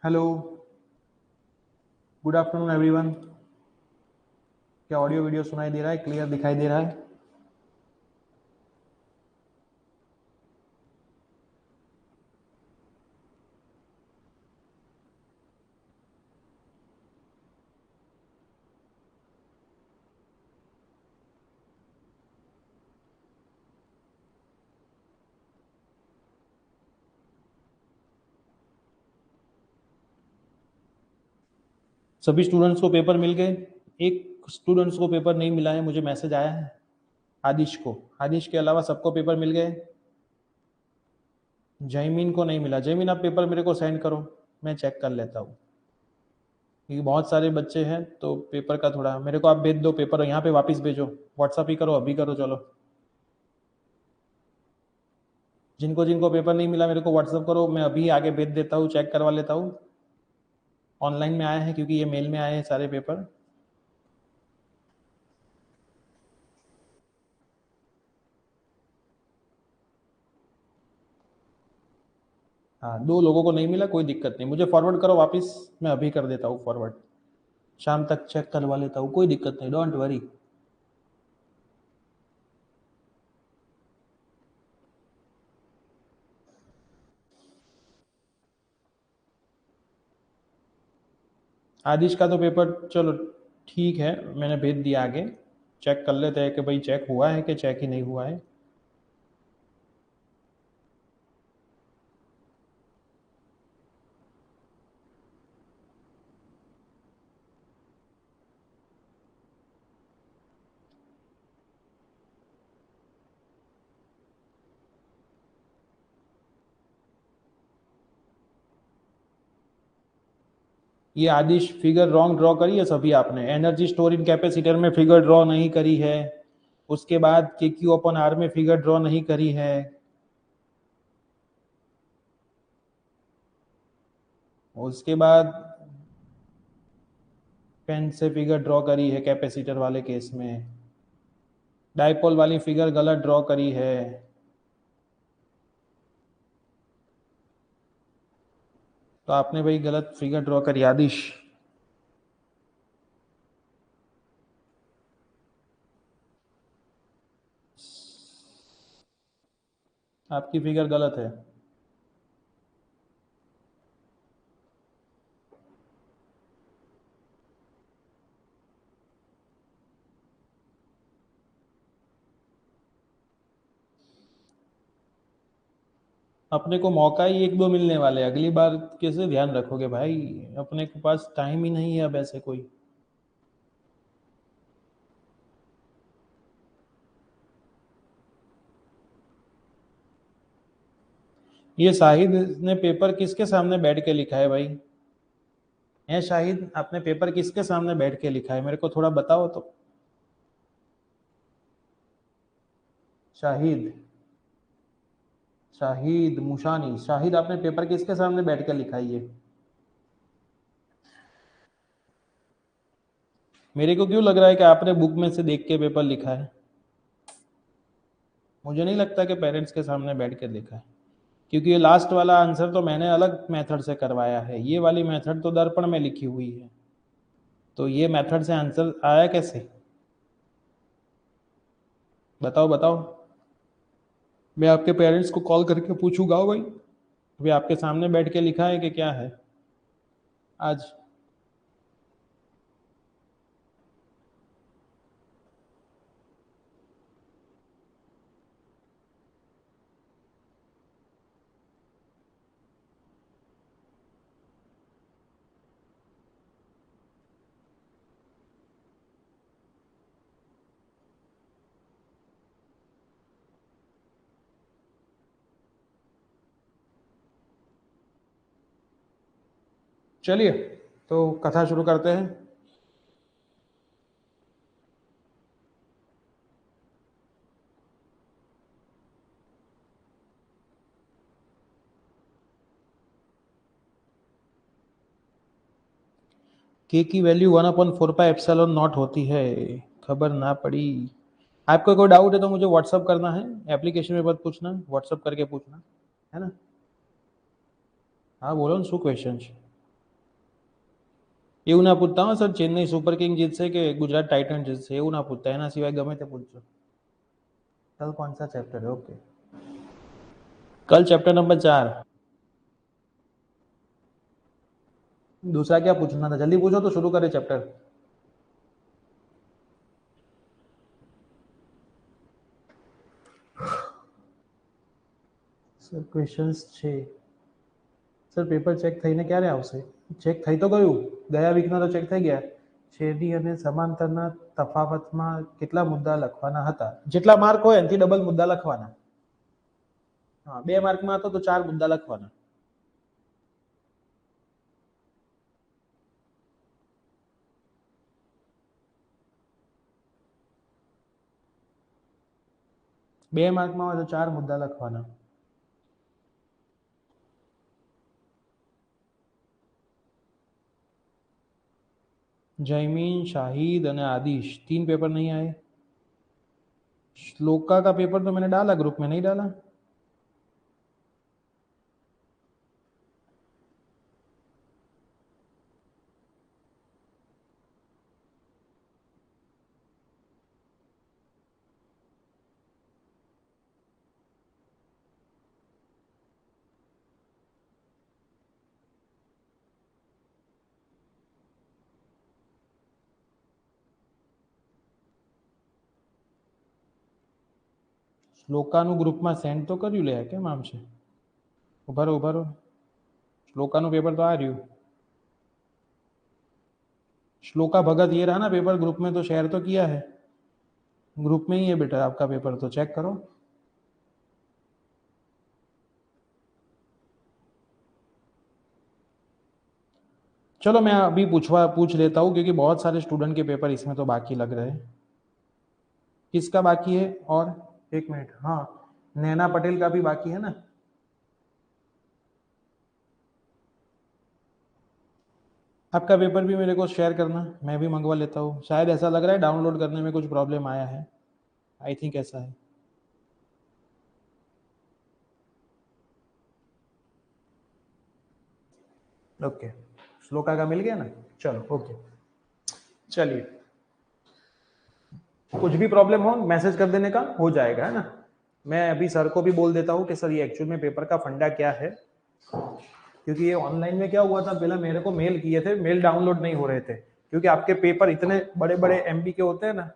Hello, good afternoon everyone. क्या audio video सुनाई दे रहा है? क्लियर दिखाई दे रहा है? सभी स्टूडेंट्स को पेपर मिल गए? एक स्टूडेंट्स को पेपर नहीं मिला है, मुझे मैसेज आया है। आदिश को, आदिश के अलावा सबको पेपर मिल गए। जयमीन को नहीं मिला। जयमीन, आप पेपर मेरे को सेंड करो, मैं चेक कर लेता हूँ, क्योंकि बहुत सारे बच्चे हैं तो पेपर का थोड़ा मेरे को आप भेज दो पेपर, यहाँ पे वापस भेजो। व्हाट्सअप ही करो, अभी करो। चलो, जिनको जिनको पेपर नहीं मिला मेरे को व्हाट्सअप करो, मैं अभी आगे भेज देता हूँ, चेक करवा लेता हूँ। ऑनलाइन में आए हैं क्योंकि ये मेल में आए हैं सारे पेपर। हाँ, 2 लोगों को नहीं मिला, कोई दिक्कत नहीं, मुझे फॉरवर्ड करो वापस, मैं अभी कर देता हूँ फॉरवर्ड। शाम तक चेक करवा लेता हूँ, कोई दिक्कत नहीं, डोंट वरी। आदिश का तो पेपर चलो ठीक है, मैंने भेज दिया आगे। चेक कर लेते हैं कि भाई चेक हुआ है कि चेक ही नहीं हुआ है। ये आदिश फिगर रॉन्ग ड्रॉ करी है सभी आपने। एनर्जी स्टोर इन कैपेसिटर में फिगर ड्रॉ नहीं करी है। उसके बाद के क्यू अपन आर में फिगर ड्रॉ नहीं करी है। उसके बाद पेन से फिगर ड्रॉ करी है कैपेसिटर वाले केस में। डाइपोल वाली फिगर गलत ड्रॉ करी है। तो आपने भाई गलत फिगर ड्रॉ करी आदिश। आपकी फिगर गलत है। अपने को मौका ही 1-2 मिलने वाले, अगली बार कैसे ध्यान रखोगे भाई? अपने के पास टाइम ही नहीं है अब ऐसे कोई। ये शाहिद ने पेपर किसके सामने बैठ के लिखा है भाई? है शाहिद, आपने पेपर किसके सामने बैठ के लिखा है, मेरे को थोड़ा बताओ तो। शाहिद, शाहिद मुशानी, शाहिद आपने पेपर किसके सामने बैठ कर लिखा है ये? मेरे को क्यों लग रहा है कि आपने बुक में से देख के पेपर लिखा है। मुझे नहीं लगता कि पेरेंट्स के सामने बैठ के लिखा है, क्योंकि ये लास्ट वाला आंसर तो मैंने अलग मेथड से करवाया है, ये वाली मेथड तो दर्पण में लिखी हुई है। तो ये मेथड से आंसर आया कैसे? बताओ बताओ। मैं आपके पेरेंट्स को कॉल करके पूछूंगा भाई, अभी आपके सामने बैठ के लिखा है कि क्या है आज? चलिए, तो कथा शुरू करते हैं। के की वैल्यू 1/4πε0 होती है, खबर ना पड़ी। आपको कोई डाउट है तो मुझे व्हाट्सअप करना है, एप्लीकेशन में मत पूछना, व्हाट्सअप करके पूछना, है ना? हाँ बोलो ना, शू क्वेश्चन? એવું ના પૂછતા હો સર, ચેન્નઈ સુપર કિંગ જીतશે કે गुजरात टाइटन જીતશે એવું ના પૂછતા, એના સિવાય ગમે તે પૂછજો. कल कौन सा चैप्टर है? ओके, कल चैप्टर नंबर 4. दूसरा क्या पूछना था? जल्दी पूछो तो शुरू करें चैप्टर. સર ક્વેશ્ચન્સ છે સર, પેપર ચેક થઈને ક્યારે આવશે? ચેક થઈ તો ગયું, ગયા વીકના તો ચેક થઈ ગયા. છેદી અને સમાંતરના તફાવતમાં કેટલા મુદ્દા લખવાના હતા? જેટલા માર્ક હોય એનાથી ડબલ મુદ્દા લખવાના. હા, 2 માર્કમાં હતો તો 4 મુદ્દા લખવાના. બે માર્કમાં હોય તો 4 મુદ્દા લખવાના. जयमीन, शाहिद और आदिश 3 पेपर नहीं आए. श्लोका का पेपर तो मैंने डाला, ग्रुप में नहीं डाला. શ્લોકાનું ગ્રુપમાં સેન્ડ તો કર્યું લે, કેમ આમ છે? ઉભા રહો. શ્લોકાનું પેપર तो आ રહ્યું. श्लोका भगत ये रहा ना पेपर, ग्रुप में तो शेयर तो किया है, ग्रुप में ही है बेटा आपका पेपर, तो चेक करो. चलो मैं अभी पूछ लेता हूँ, क्योंकि बहुत सारे स्टूडेंट के पेपर इसमें तो बाकी लग रहे हैं. किसका बाकी है? और 1 मिनट, हाँ नैना पटेल का भी बाकी है ना. आपका पेपर भी मेरे को शेयर करना, मैं भी मंगवा लेता हूँ. शायद ऐसा लग रहा है डाउनलोड करने में कुछ प्रॉब्लम आया है, आई थिंक ऐसा है. ओके, श्लोका का मिल गया ना, चलो ओके. चलिए, कुछ भी प्रॉब्लम हो मैसेज कर देने का, हो जाएगा, है ना. मैं अभी सर को भी बोल देता हूँ कि सर ये एक्चुअल में पेपर का फंडा क्या है, क्योंकि ये ऑनलाइन में क्या हुआ था, पहले मेरे को मेल किए थे, मेल डाउनलोड नहीं हो रहे थे, क्योंकि आपके पेपर इतने बड़े बड़े MB के होते हैं ना,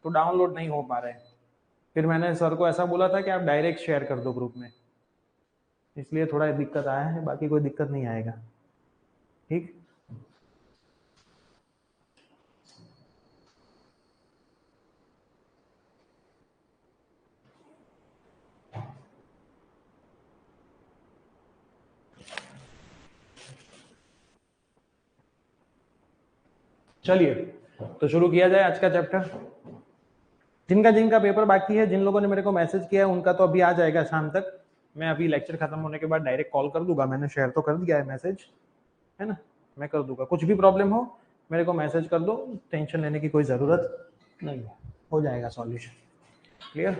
तो डाउनलोड नहीं हो पा रहे हैं. फिर मैंने सर को ऐसा बोला था कि आप डायरेक्ट शेयर कर दो ग्रुप में, इसलिए थोड़ा दिक्कत आया है, बाकी कोई दिक्कत नहीं आएगा. ठीक, चलिए तो शुरू किया जाए आज का चैप्टर. जिनका पेपर बाकी है, जिन लोगों ने मेरे को मैसेज किया है, उनका तो अभी आ जाएगा शाम तक. मैं अभी लेक्चर खत्म होने के बाद डायरेक्ट कॉल कर दूंगा, मैंने शेयर तो कर दिया है मैसेज, है ना, मैं कर दूंगा. कुछ भी प्रॉब्लम हो मेरे को मैसेज कर दो, टेंशन लेने की कोई ज़रूरत नहीं है, हो जाएगा सॉल्यूशन. क्लियर?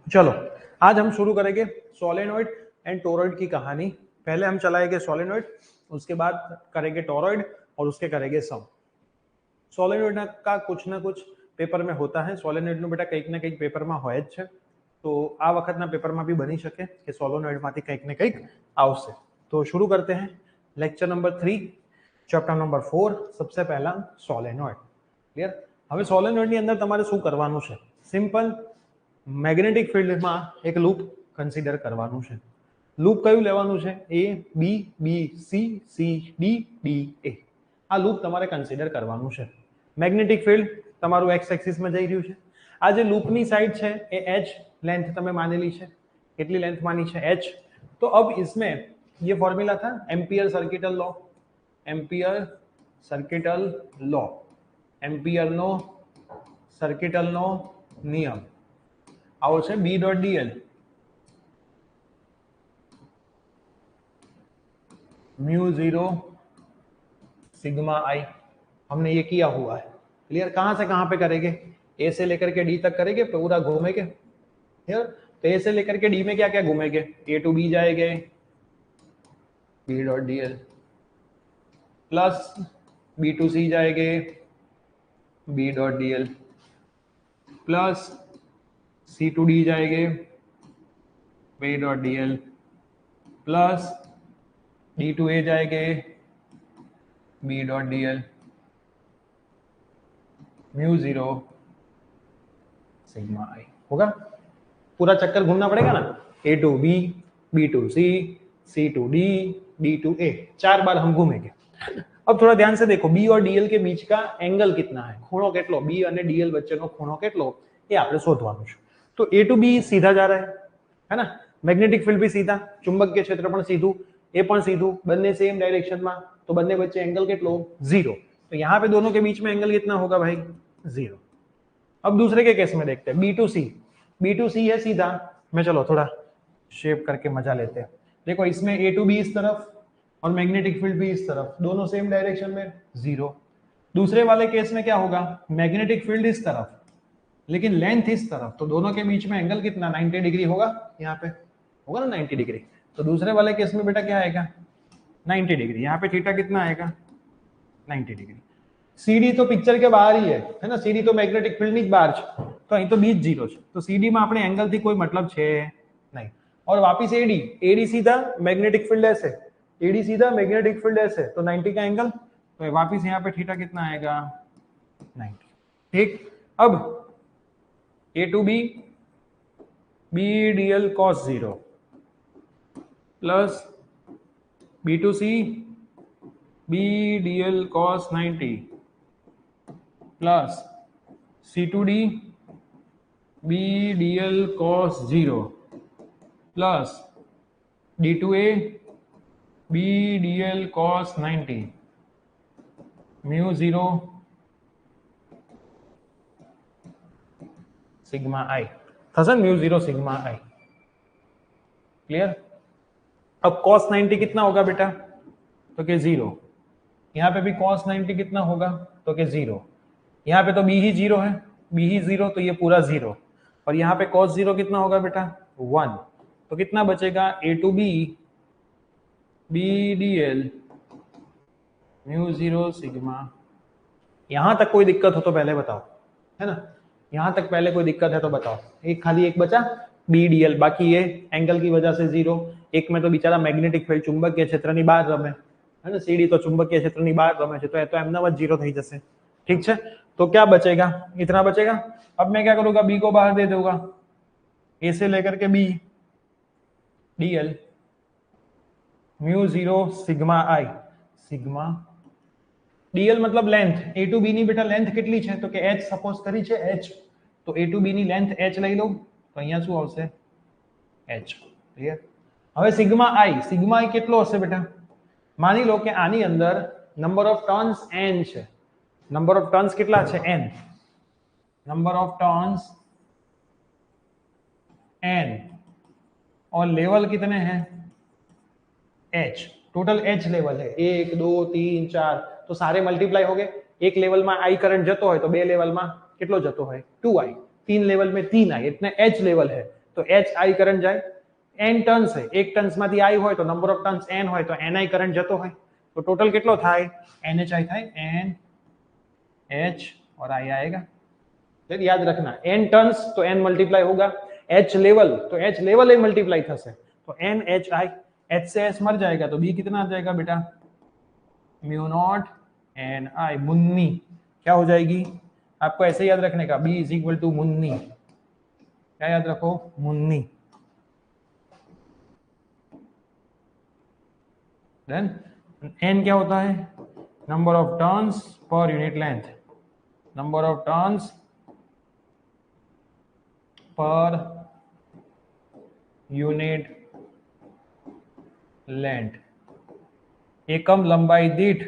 चलो आज हम शुरू करेंगे सोलेनॉइड एंड टोरॉइड की कहानी. पहले हम चलाएंगे सोलेनॉइड, उसके बाद करेंगे टोरॉइड और उसके करेंगे सम. सोलेनॉइड का कुछ ना कुछ पेपर में होता है. सोलेनॉइड बेटा કંઈક ને કંઈક પેપરમાં હોય જ છે, તો આ વખતના પેપરમાં भी બની શકે કે સોલેનોઇડમાંથી કંઈક ને કંઈક આવશે. तो शुरू करते हैं लेक्चर नंबर 3 चैप्टर नंबर 4. सबसे पहला सोलेनॉइड. क्लियर? હવે સોલેનોઇડની અંદર તમારે શું કરવાનું છે? સિમ્પલ, મેગ્નેટિક ફિલ્ડમાં એક લૂપ કન્સિડર કરવાનું છે. લૂપ કયું લેવાનું છે? A B B C C D D A. આ લૂપ તમારે કન્સિડર કરવાનું છે. મેગ્નેટિક ફિલ્ડ તમારું x एक्सिस में જઈ રહ્યું છે. આ જે લૂપની સાઈડ છે એ h लेंथ તમે માનેલી છે. કેટલી લેન્થ માની છે? h. तो अब इसमें ये फॉर्मूला था ampere circuital law. Ampere circuital law, ampere नो सर्किटल नो नियम आओ છે B.dl म्यू 0 सिग्मा i. हमने ये किया हुआ है. क्लियर? कहां से कहां पे करेंगे? ए से लेकर के डी तक करेंगे, पूरा घूमेंगे. क्लियर? तो ए से लेकर के डी में क्या क्या घूमेंगे, ए टू बी जाएंगे, B dot D L, plus B to C जाएंगे, B dot D L, plus C to D जाएंगे, B dot D L, plus D to A जाएंगे, B dot D L, mu zero sigma I. होगा, पूरा चक्कर घूमना पड़ेगा ना, A to B, B to C, C to D, D to A, 4 बार हम घूमेंगे। अब थोड़ा ध्यान से देखो, बी और डीएल के बीच का एंगल कितना है, खूणो કેટલો, बी અને डीएल વચ્ચેનો ખૂણો કેટલો એ આપણે શોધવાનું છે। તો ए टू बी सीधा जा रहा है ना, मैग्नेटिक फील्ड भी सीधा, चुंबकीय क्षेत्र પણ सीधું, એ પણ सीधું, બંને सेम डायरेक्शन में, तो બંને વચ્ચે एंगल કેટલો, 0। तो यहाँ पे दोनों के बीच में एंगल कितना होगा भाई, 0। अब दूसरे के केस में देखते हैं, B to C, B to C है सीधा, मैं चलो थोड़ा शेप करके मजा लेते हैं। देखो इसमें ए टू बी इस तरफ और मैग्नेटिक फील्ड भी इस तरफ, दोनों सेम डायरेक्शन में, 0। दूसरे वाले केस में क्या होगा, मैग्नेटिक फील्ड इस तरफ लेकिन लेंथ इस तरफ, तो दोनों के बीच में एंगल कितना, 90 डिग्री होगा, यहाँ पे होगा ना 90 डिग्री। तो दूसरे वाले केस में बेटा क्या आएगा, 90 डिग्री। यहाँ पे थीटा कितना आएगा, 90 डिग्री। सीडी तो पिक्चर के बाहर ही है ना, सीडी तो मैग्नेटिक फील्ड ની જ બહાર છે, તો અહીં તો બી જ 0 છે, તો સીડી માં આપણે એંગલ થી કોઈ मतलब છે नहीं। और वापस एडी, एडी सीधा मैग्नेटिक फील्ड ऐसे, एडी सीधा मैग्नेटिक फील्ड ऐसे, तो 90 का एंगल, तो वापस यहाँ पे थीटा कितना आएगा, 90। ठीक, अब A to B, B D L cos 0 plus B to C, B D L cos 90 plus C to D, B D L cos 0 plus D to A, B D L cos 90 mu 0 sigma I था, mu 0 sigma I. Clear. अब cos 90 कितना होगा बेटा, तो कि 0। यहाँ पे भी cos 90 कितना होगा, तो कि 0। यहाँ पे तो b ही 0 है, b ही 0, तो ये पूरा 0। और यहाँ पे cos 0 कितना होगा बेटा, 1। तो कितना बचेगा, a to b, b D L mu 0 सिग्मा। यहाँ तक कोई दिक्कत हो तो पहले बताओ, है ना, यहाँ तक पहले कोई दिक्कत है तो बताओ। एक खाली एक बचा बी डी एल, बाकी ये एंगल की वजह से 0। एक में तो बेचारा मैग्नेटिक फील्ड चुंबकीय क्षेत्रनी बहार रमे, है ना, सीडी तो चुंबकीय क्षेत्रनी बहार रमे छे, तो ए तो एमना ज 0 થઈ જશે। ठीक है, तो क्या बचेगा, इतना बचेगा। अब मैं क्या करूंगा, बी को बाहर दे दूंगा, ए से लेकर के B D L mu 0 sigma I, sigma D L मतलब लेंथ, ए टू बी ની બેટા લેન્થ કેટલી છે, તો કે h સપોઝ કરી છે h, તો ए टू बी ની લેન્થ h લઈ લઉં, તો અહીંયા શું આવશે, h। ક્લિયર। હવે સિગ્મા આઈ કેટલો હશે બેટા, માની લો કે આની અંદર નંબર ઓફ ટર્ન્સ n છે, નંબર ઓફ ટર્ન્સ કેટલા છે, n, number of turns n, और लेवल कितने हैं, h। टोटल h लेवल है 1 2 3 4, तो सारे मल्टीप्लाई हो गए। एक लेवल में i करंट जतो હોય તો બે लेवल में કેટલો જતો હોય, 2i। 3 लेवल में 3i, એટલે h लेवल है, तो h i करंट जाए। n टर्न्स है, एक टर्न्स मांथी i હોય तो नंबर ऑफ टर्न्स n હોય तो ni करंट जतो હોય, तो टोटल કેટલો થાય, nhi થાય, n h और i आएगा। फिर याद रखना, n टर्न्स तो n मल्टीप्लाई होगा, h लेवल तो h लेवल ही मल्टीप्लाई થશે, तो n h i, h से s मर जाएगा तो b कितना आ जाएगा बेटा, म्यू नॉट एन आई, मुन्नी क्या हो जाएगी, आपको ऐसे याद रखने का, b इज इक्वल टू मुन्नी, क्या याद रखो, मुन्नी। देन n क्या होता है, number of turns per unit length, number of turns per unit length, एकम लंबाई दीठ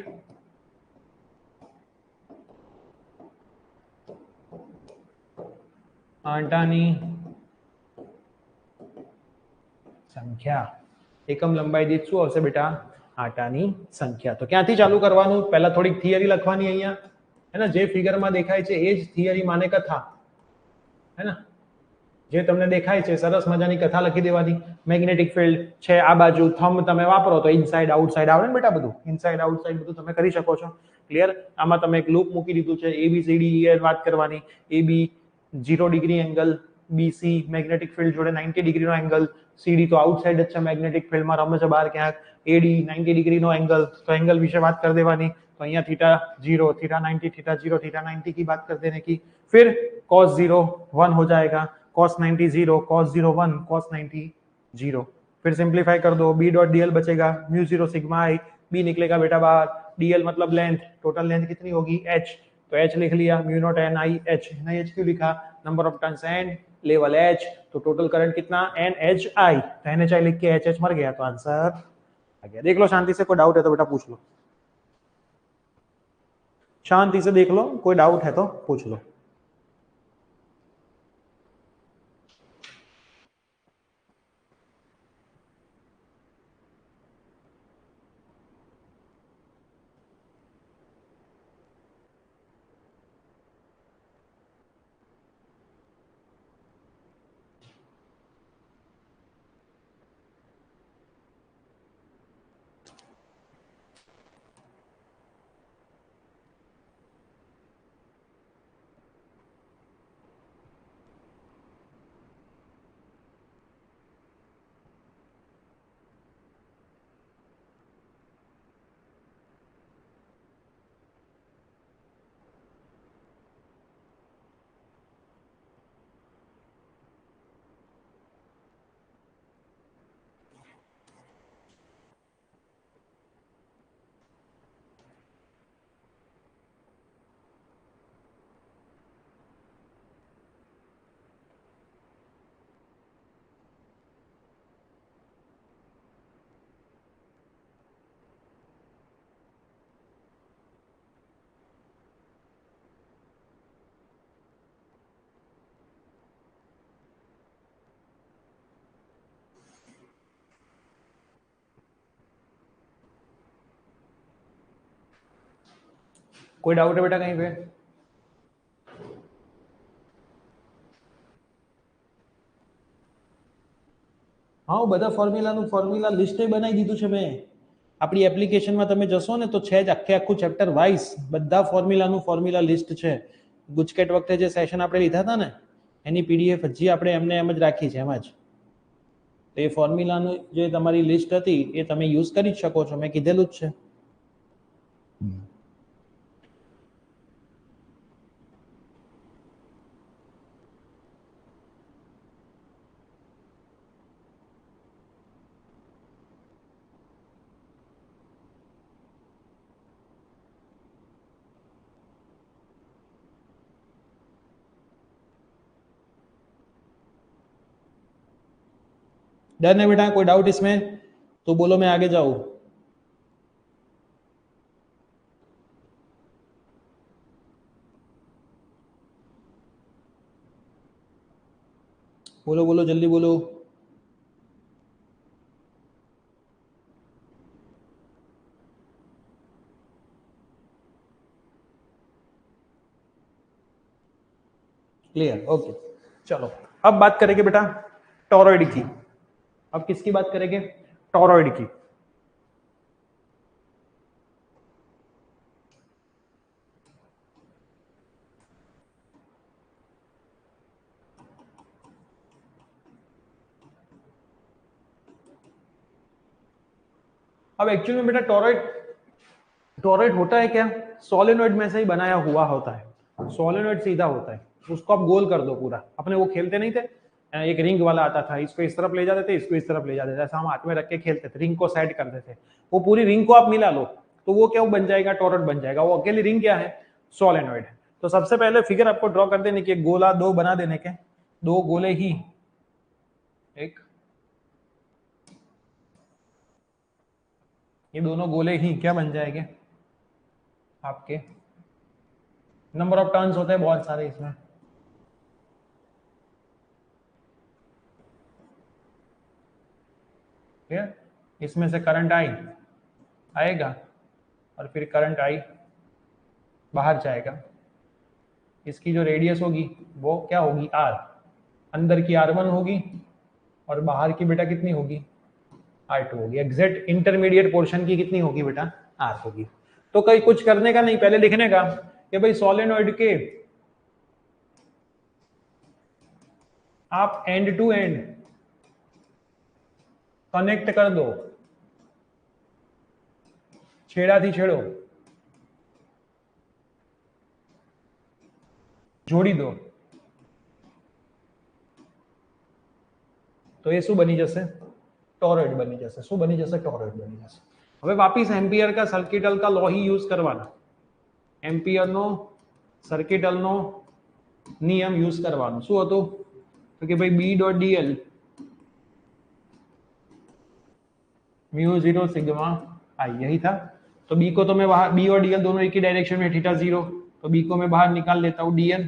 आंटानी संख्या, एकम लंबाई दीठ શું હશે બેટા, આંટાની સંખ્યા। તો ક્યાંથી ચાલુ કરવાનું, પહેલા થોડીક થિયરી લખવાની અહીંયા, है ना, જે ફિગરમાં દેખાય છે એ જ થિયરી માને કથા, है ना, જે તમને દેખાય છે સરસ મજાની કથા લખી દેવાની. મેગ્નેટિક ફિલ્ડ છે આ બાજુ, થંબ તમે વાપરો તો ઇનસાઇડ આઉટસાઇડ આવડે ને બેટા, બધું ઇનસાઇડ આઉટસાઇડ બધું તમે કરી શકો છો. ક્લિયર? આમાં તમે એક લૂપ મૂકી દીધું છે, ABCD વાત કરવાની. AB 0 degree angle, BC magnetic field જોડે 90 ડિગ્રીનો એંગલ, CD તો આઉટસાઇડ જ છે મેગ્નેટિક ફિલ્ડમાં, રમે છે બહાર ક્યાંક. AD 90 डिग्री नो एंगल, तो एंगल विषय बात कर देवानी. तो અહીંયા थीटा 0, थीटा 90, थीटा 0, थीटा 90 की बात कर देने की. फिर cos 0 1 हो जाएगा, cos 90 0, cos 0 1, cos 90 0. फिर सिंप्लीफाई कर दो, b डॉट dl बचेगा म्यू 0 सिग्मा i, b निकलेगा बेटा बाहर, dl मतलब लेंथ, टोटल लेंथ कितनी होगी h, तो h लिख लिया, mu naught n i h, नहीं h क्यों लिखा, number of turns n, level h, तो टोटल करंट कितना NHI, तो NHI लिख के HH मर गया, तो आंसर आ गया. देख लो शांति से, कोई डाउट है तो बेटा पूछ लो, शांति से देख लो, कोई डाउट है तो पूछ लो. कोई डाउट है बेटा कहीं पे? हाँ, બધા ફોર્મ્યુલાનું ફોર્મ્યુલા લિસ્ટ બનાવી દીધું છે મેં. આપણી એપ્લિકેશનમાં તમે જશો ને તો છે જ આખે આખું ચેપ્ટર વાઇઝ બધા ફોર્મ્યુલાનું ફોર્મ્યુલા લિસ્ટ છે. ગુજકેટ વખતે જે સેશન આપણે લીધા હતા ને એની પીડીએફ હજી આપણે એમને એમ જ રાખી છે એમાં જ. તો એ ફોર્મ્યુલાનું જે તમારી લિસ્ટ હતી એ તમે યુઝ કરી જ શકો છો, મેં કીધેલું જ છે. डन है बेटा? कोई डाउट इसमें तो बोलो, मैं आगे जाऊं. बोलो बोलो जल्दी बोलो. क्लियर? ओके, चलो अब बात करेंगे बेटा टॉरॉइड की. अब किसकी बात करेंगे? टॉरॉइड की. अब एक्चुअली में बेटा टॉरॉइड होता है क्या? सोलेनॉइड में से ही बनाया हुआ होता है. सोलेनॉइड सीधा होता है, उसको आप गोल कर दो पूरा. अपने वो खेलते नहीं थे, एक रिंग वाला आता था, इसको इस तरफ ले जाते थे, इसको इस तरफ ले जाते थे, ऐसा हम हाथ में रख के खेलते थे, रिंग को सेट करते थे. वो पूरी रिंग को आप मिला लो तो वो क्या बन जाएगा? टॉरॉइड बन जाएगा. वो अकेली रिंग क्या है? सोलेनॉइड है. तो सबसे पहले फिगर आपको ड्रॉ कर देने की, गोला दो बना देने के, दो गोले ही, एक ये दोनों गोले ही क्या बन जाएंगे आपके? नंबर ऑफ टर्न्स होते हैं बहुत सारे इसमें. ठीक, इसमें से करंट आई आएगा और फिर करंट आई बाहर जाएगा. इसकी जो रेडियस होगी वो क्या होगी? आर. अंदर की R1 होगी और बाहर की बेटा कितनी होगी, R2 होगी। एग्जैक्ट इंटरमीडिएट पोर्शन की कितनी होगी बेटा, R होगी। तो कहीं कुछ करने का नहीं, पहले लिखने का कि भाई सोलेनोइड के आप एंड टू एंड कनेक्ट कर दो, छेड़ा थी छेड़ो, જોડી દો, તો એ શું બની જશે, ટોરોઇડ બની જશે। શું બની જશે, ટોરોઇડ બની જશે। હવે વાપિસ એમ્પિયર का सर्किटल का लॉ ही यूज करवाना, एम्पियर नो सर्किटल नो नियम यूज करवानो। શું હતું તો કે ભાઈ B dot dl mu 0 sigma I, यही था। तो B को तो मैं बाहर, B और dl दोनों एक ही डायरेक्शन में, थीटा 0, तो B को मैं बाहर निकाल लेता हूँ, dl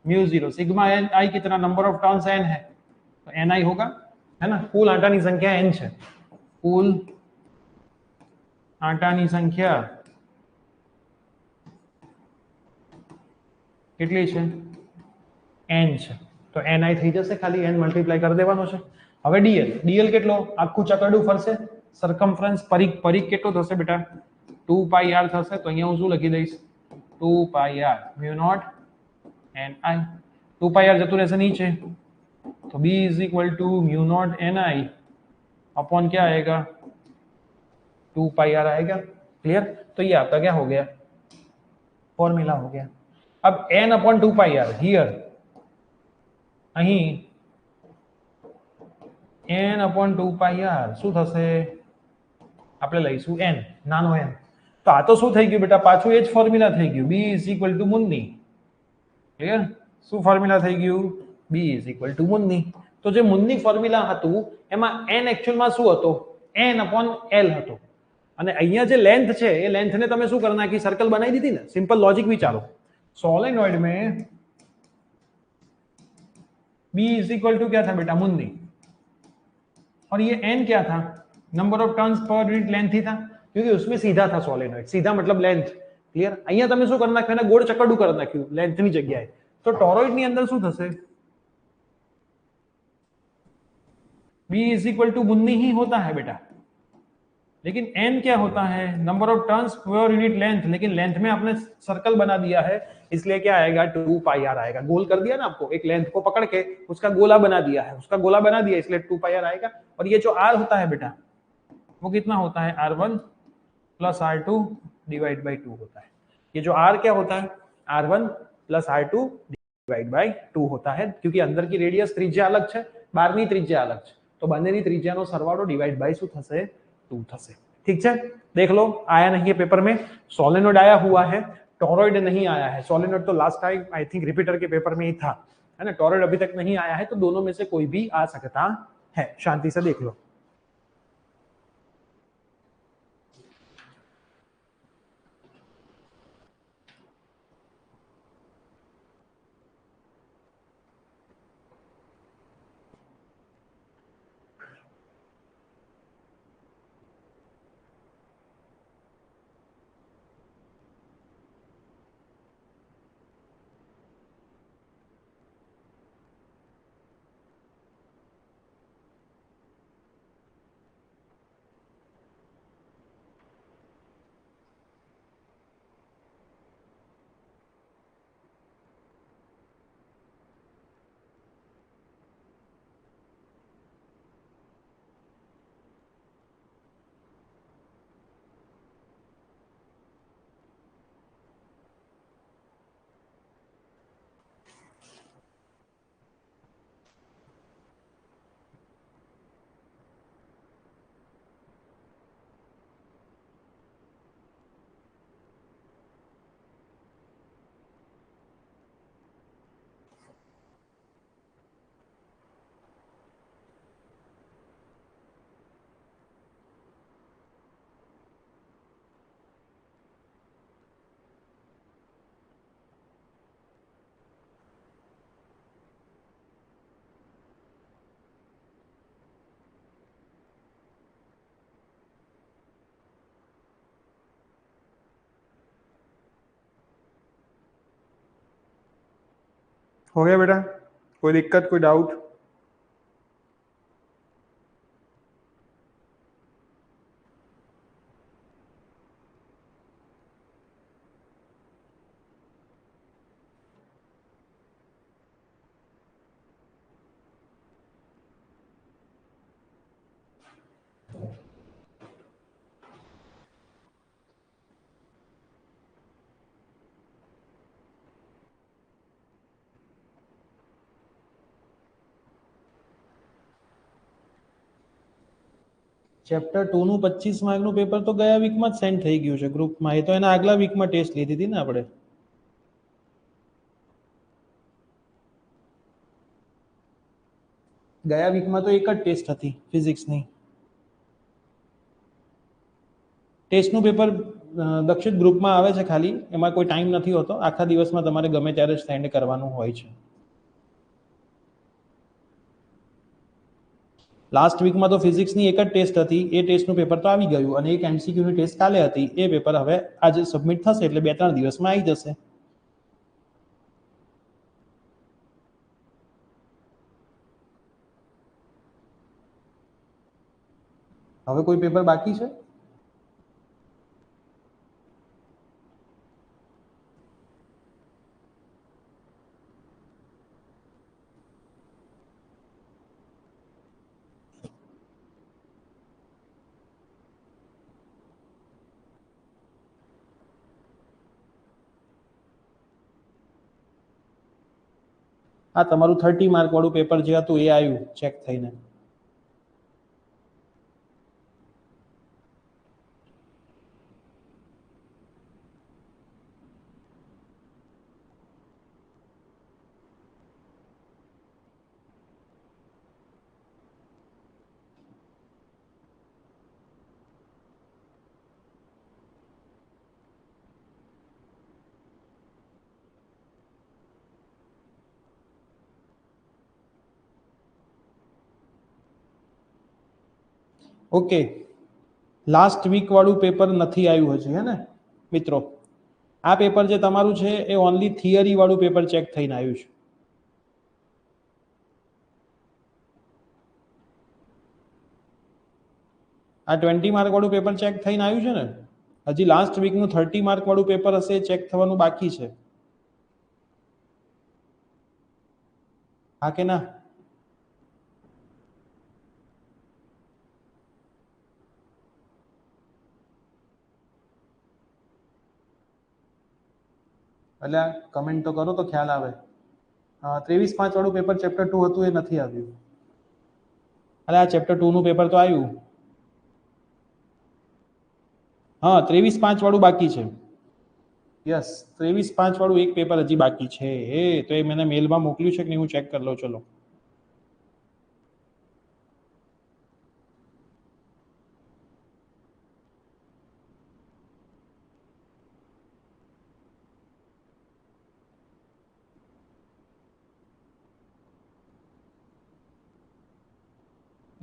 म्यू 0 सिग्मा एन आई कितना, नंबर ऑफ टर्न्स n है तो एन आई होगा, है ना। कुल आटानी संख्या n है, कुल आटानी संख्या કેટલી છે, n છે, તો ni થઈ જશે, ખાલી n મલ્ટીપ્લાય કરી દેવાનો છે। હવે dl, dl કેટલો, આખું ચકરડું ફરશે, સરકમફરન્સ પરિઘ, પરિઘ કેટલો થશે બેટા, 2 પાઈ r થશે। તો અહીંયા હું શું લખી દઈશ, 2 pi r mu naught ni, 2 pi r जतु रहશે नीचे, तो b is equal to mu naught ni upon क्या आएगा, 2 पाई r आएगा। क्लियर। तो ये आपका क्या हो गया, फॉर्मूला हो गया। अब n upon 2 pi r here, અહીં n अपॉन 2 पाई r શું થશે, આપણે લઈશું n, નાનો n। તો આ તો શું થઈ ગયું બેટા, પાછું એ જ ફોર્મ્યુલા થઈ ગયું, b is equal to Munni. Clear. શું ફોર્મ્યુલા થઈ ગયું, b ઇઝ ઇક્વલ ટુ મુન્ની। તો જે મુન્ની ફોર્મ્યુલા હતું એમાં n एक्चुअलમાં શું હતો, n अपॉन l હતો, અને અહીંયા જે લેન્થ છે એ લેન્થને તમે શું કરી નાખી, સર્કલ બનાવી દીધી ને। સિમ્પલ लॉजिक विचारो, सोलेनॉइड में b इज इक्वल टू क्या था बेटा, मुन्नी, और ये n क्या था, number of turns per unit length ही था, क्योंकि उसमें सीधा था सोलेनॉइड, सीधा मतलब लेंथ। क्लियर। અહીંયા તમે શું કરી નાખ્યું, એને ગોળ ચકરડું કરી નાખ્યું લેન્થની જગ્યાએ। તો ટોરોઇડની અંદર શું થશે, b is equal to mu n I ही होता है बेटा, लेकिन n क्या होता है, number of turns per unit length, लेकिन लेंथ में आपने सर्कल बना दिया है, इसलिए क्या आएगा, 2 पाई r आएगा। गोल कर दिया ना आपको, एक लेंथ को पकड़ के उसका गोला बना दिया है, उसका गोला बना दिया, इसलिए 2 पाई r आएगा। और ये जो r होता है बेटा वो कितना होता है, r1 plus r2 divide by 2 होता है। ये जो r क्या होता है, r1 plus r2 divide by 2 होता है, क्योंकि अंदर की रेडियस त्रिज्या अलग है, बाहરની त्रिज्या अलग है, तो બંનેની ત્રિજ્યાનો સરવાળો डिवाइड बाई શું થશે, 2 થશે। ठीक है। देख लो, आया नहीं है पेपर में, सोलेनोइड आया हुआ है, टोरॉइड नहीं आया है। सोलेनोइड तो last time I think repeater के पेपर में ही था, है ना। टोरॉइड अभी तक नहीं आया है, तो दोनों में से कोई भी आ सकता है। शांति से देख लो। हो गया बेटा, कोई दिक्कत, कोई डाउट? ચેપ્ટર 2 નું 25 માર્કનું પેપર તો ગયા વીકમાં જ સેન્ડ થઈ ગયું છે ગ્રુપમાં. એ તો એના આગલા વીકમાં ટેસ્ટ લીધી હતી ને આપણે. ગયા વીકમાં તો એક જ ટેસ્ટ હતી ફિઝિક્સની. ટેસ્ટનું પેપર દક્ષિત ગ્રુપમાં આવે છે ખાલી, એમાં કોઈ ટાઈમ નથી હોતો, આખા દિવસમાં તમારે ગમે ત્યારે સેન્ડ કરવાનું હોય છે. લાસ્ટ વીકમાં તો ફિઝિક્સની એક જ ટેસ્ટ હતી, એ ટેસ્ટનું પેપર તો આવી ગયું, અને એક એમસીક્યુની ટેસ્ટ કાલે હતી, એ પેપર હવે આજે સબમિટ થશે એટલે 2-3 દિવસમાં આવી જશે. હવે કોઈ પેપર બાકી છે? આ તમારું 30 માર્ક વાળું પેપર જે હતું એ આવ્યું ચેક થઈને. ઓકે, લાસ્ટ વીક વાળું પેપર નથી આવ્યું હજી, હે ને મિત્રો? આ પેપર જે તમારું છે એ ઓનલી થિયરી વાળું પેપર ચેક થઈને આવ્યું છે. આ 20 માર્ક વાળું પેપર ચેક થઈને આવ્યું છે ને? હજી લાસ્ટ વીકનું 30 માર્ક વાળું પેપર હશે, ચેક થવાનું બાકી છે. હા કે ના? એટલે કમેન્ટ તો કરો તો ખ્યાલ આવે. 23-5 વાળું પેપર ચેપ્ટર 2 હતું એ નથી આવ્યું. એટલે આ ચેપ્ટર 2 નું પેપર તો આવ્યું. હા, 23-5 વાળું બાકી છે. યસ, 23-5 વાળું એક પેપર હજી બાકી છે. એ તો એ મને મેલમાં મોકલ્યું છે કે નહીં હું ચેક કરી લઉં. ચલો.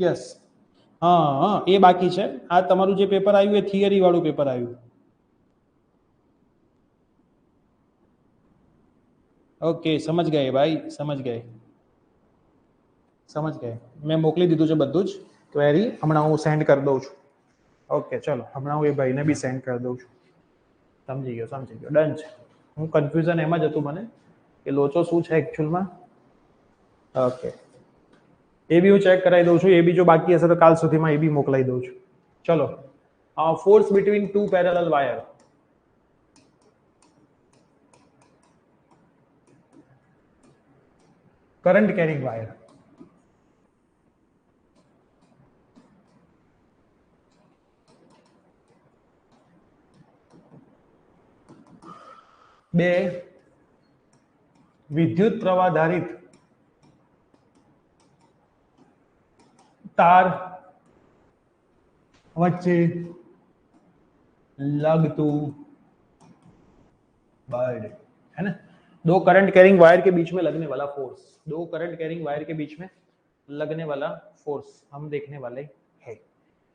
યસ, હા, એ બાકી છે. આ તમારું જે પેપર આવ્યું એ થિયરી વાળું પેપર આવ્યું. ઓકે, સમજ ગए ભાઈ, સમજ ગए. સમજ ગए. મેં મોકલી દીધું છે બધું જ ક્વેરી, હમણાં હું સેન્ડ કરી દઉં છું. ઓકે, ચલો, હમણાં હું એ ભાઈને બી સેન્ડ કરી દઉં છું. સમજી ગયો, ડન છે. હું કન્ફ્યુઝન એમાં જ હતું મને કે લોચો શું છે એકચ્યુઅલમાં. ઓકે, એ બી હું ચેક કરાવી દઉં છું. એ બી જો બાકી હશે તો કાલ સુધીમાં એ બી મોકલાઈ દઉં છું. ચલો, force between two parallel wire. Current carrying wire. બે વિદ્યુત પ્રવાહ ધારિત तार वच्चे लगतू बर्ड, है ना? दो करंट कैरिंग वायर के बीच में लगने वाला फोर्स, दो करंट कैरिंग वायर के बीच में लगने वाला फोर्स हम देखने वाले हैं.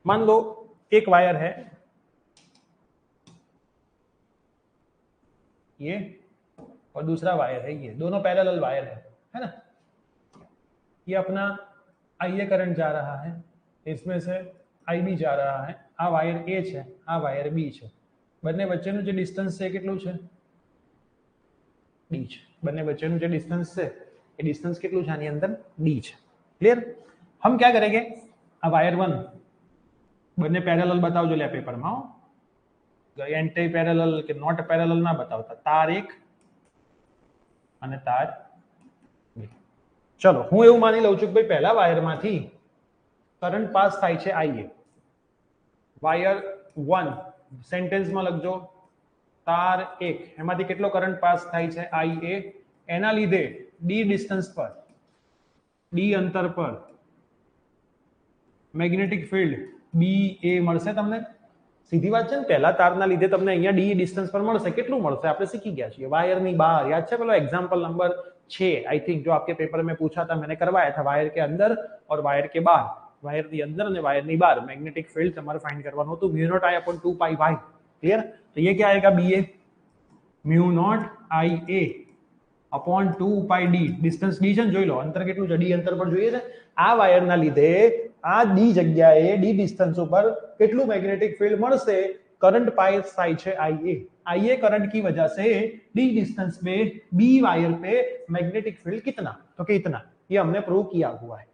मान लो एक वायर है ये और दूसरा वायर है ये, दोनों पैरेलल वायर है ना? ये अपना IA करंट जा रहा है, इसमें से IB जा रहा है, આ વાયર A છે, આ વાયર B છે, બંને વચ્ચેનું જે ડિસ્ટન્સ છે કેટલું છે? D છે. બંને વચ્ચેનું જે ડિસ્ટન્સ છે એ ડિસ્ટન્સ કેટલું છે આની અંદર? D છે. ક્લિયર? हम क्या करेंगे, આ વાયર 1 બંને પેરેલલ બતાવજો લે પેપરમાં, એન્ટી પેરેલલ કે નોટ પેરેલલ ના બતાવતા, તાર 1 અને તાર 2. ચલો હું એવું માની લઉં છું કે ભાઈ પહેલા વાયરમાંથી કરંટ પાસ થાય છે IA. વાયર 1 સેન્ટેન્સમાં લખજો, તાર 1 એમાંથી કેટલો કરંટ પાસ થાય છે? IA. એના લીધે D ડિસ્ટન્સ પર, D અંતર પર મેગ્નેટિક ફિલ્ડ BA મળશે તમને. સીધી વાત છે ને, પહેલા તારના લીધે તમને અહીંયા D ડિસ્ટન્સ પર મળશે. કેટલું મળશે આપણે શીખી ગયા છીએ. વાયરની બહાર યાદ છે પેલો एग्जांपल नंबर 6 आई थिंक जो आपके पेपर में पूछा था, मैंने करवाया था, वायर के अंदर और वायर के बाहर, वायर ની અંદર અને વાયર ની બહાર મેગ્નેટિક ફિલ્ડ તમારે ફાઇન્ડ કરવાનું હતું, mu naught I upon 2 pi y. Clear? तो ये क्या आएगा? BA mu naught IA upon 2 pi D. Distance D છે ને, જોઈ લો અંતર કેટલું છે, D અંતર પર જોઈએ છે. આ વાયરના લીધે આ D જગ્યાએ D ડિસ્ટન્સ ઉપર કેટલું મેગ્નેટિક ફિલ્ડ મળશે? करंट पास થાય છે IA. IA करंट की वजह से D डिस्टेंस पे B वायर पे मैग्नेटिक फील्ड कितना? तो कि इतना. ये हमने प्रूव किया हुआ है.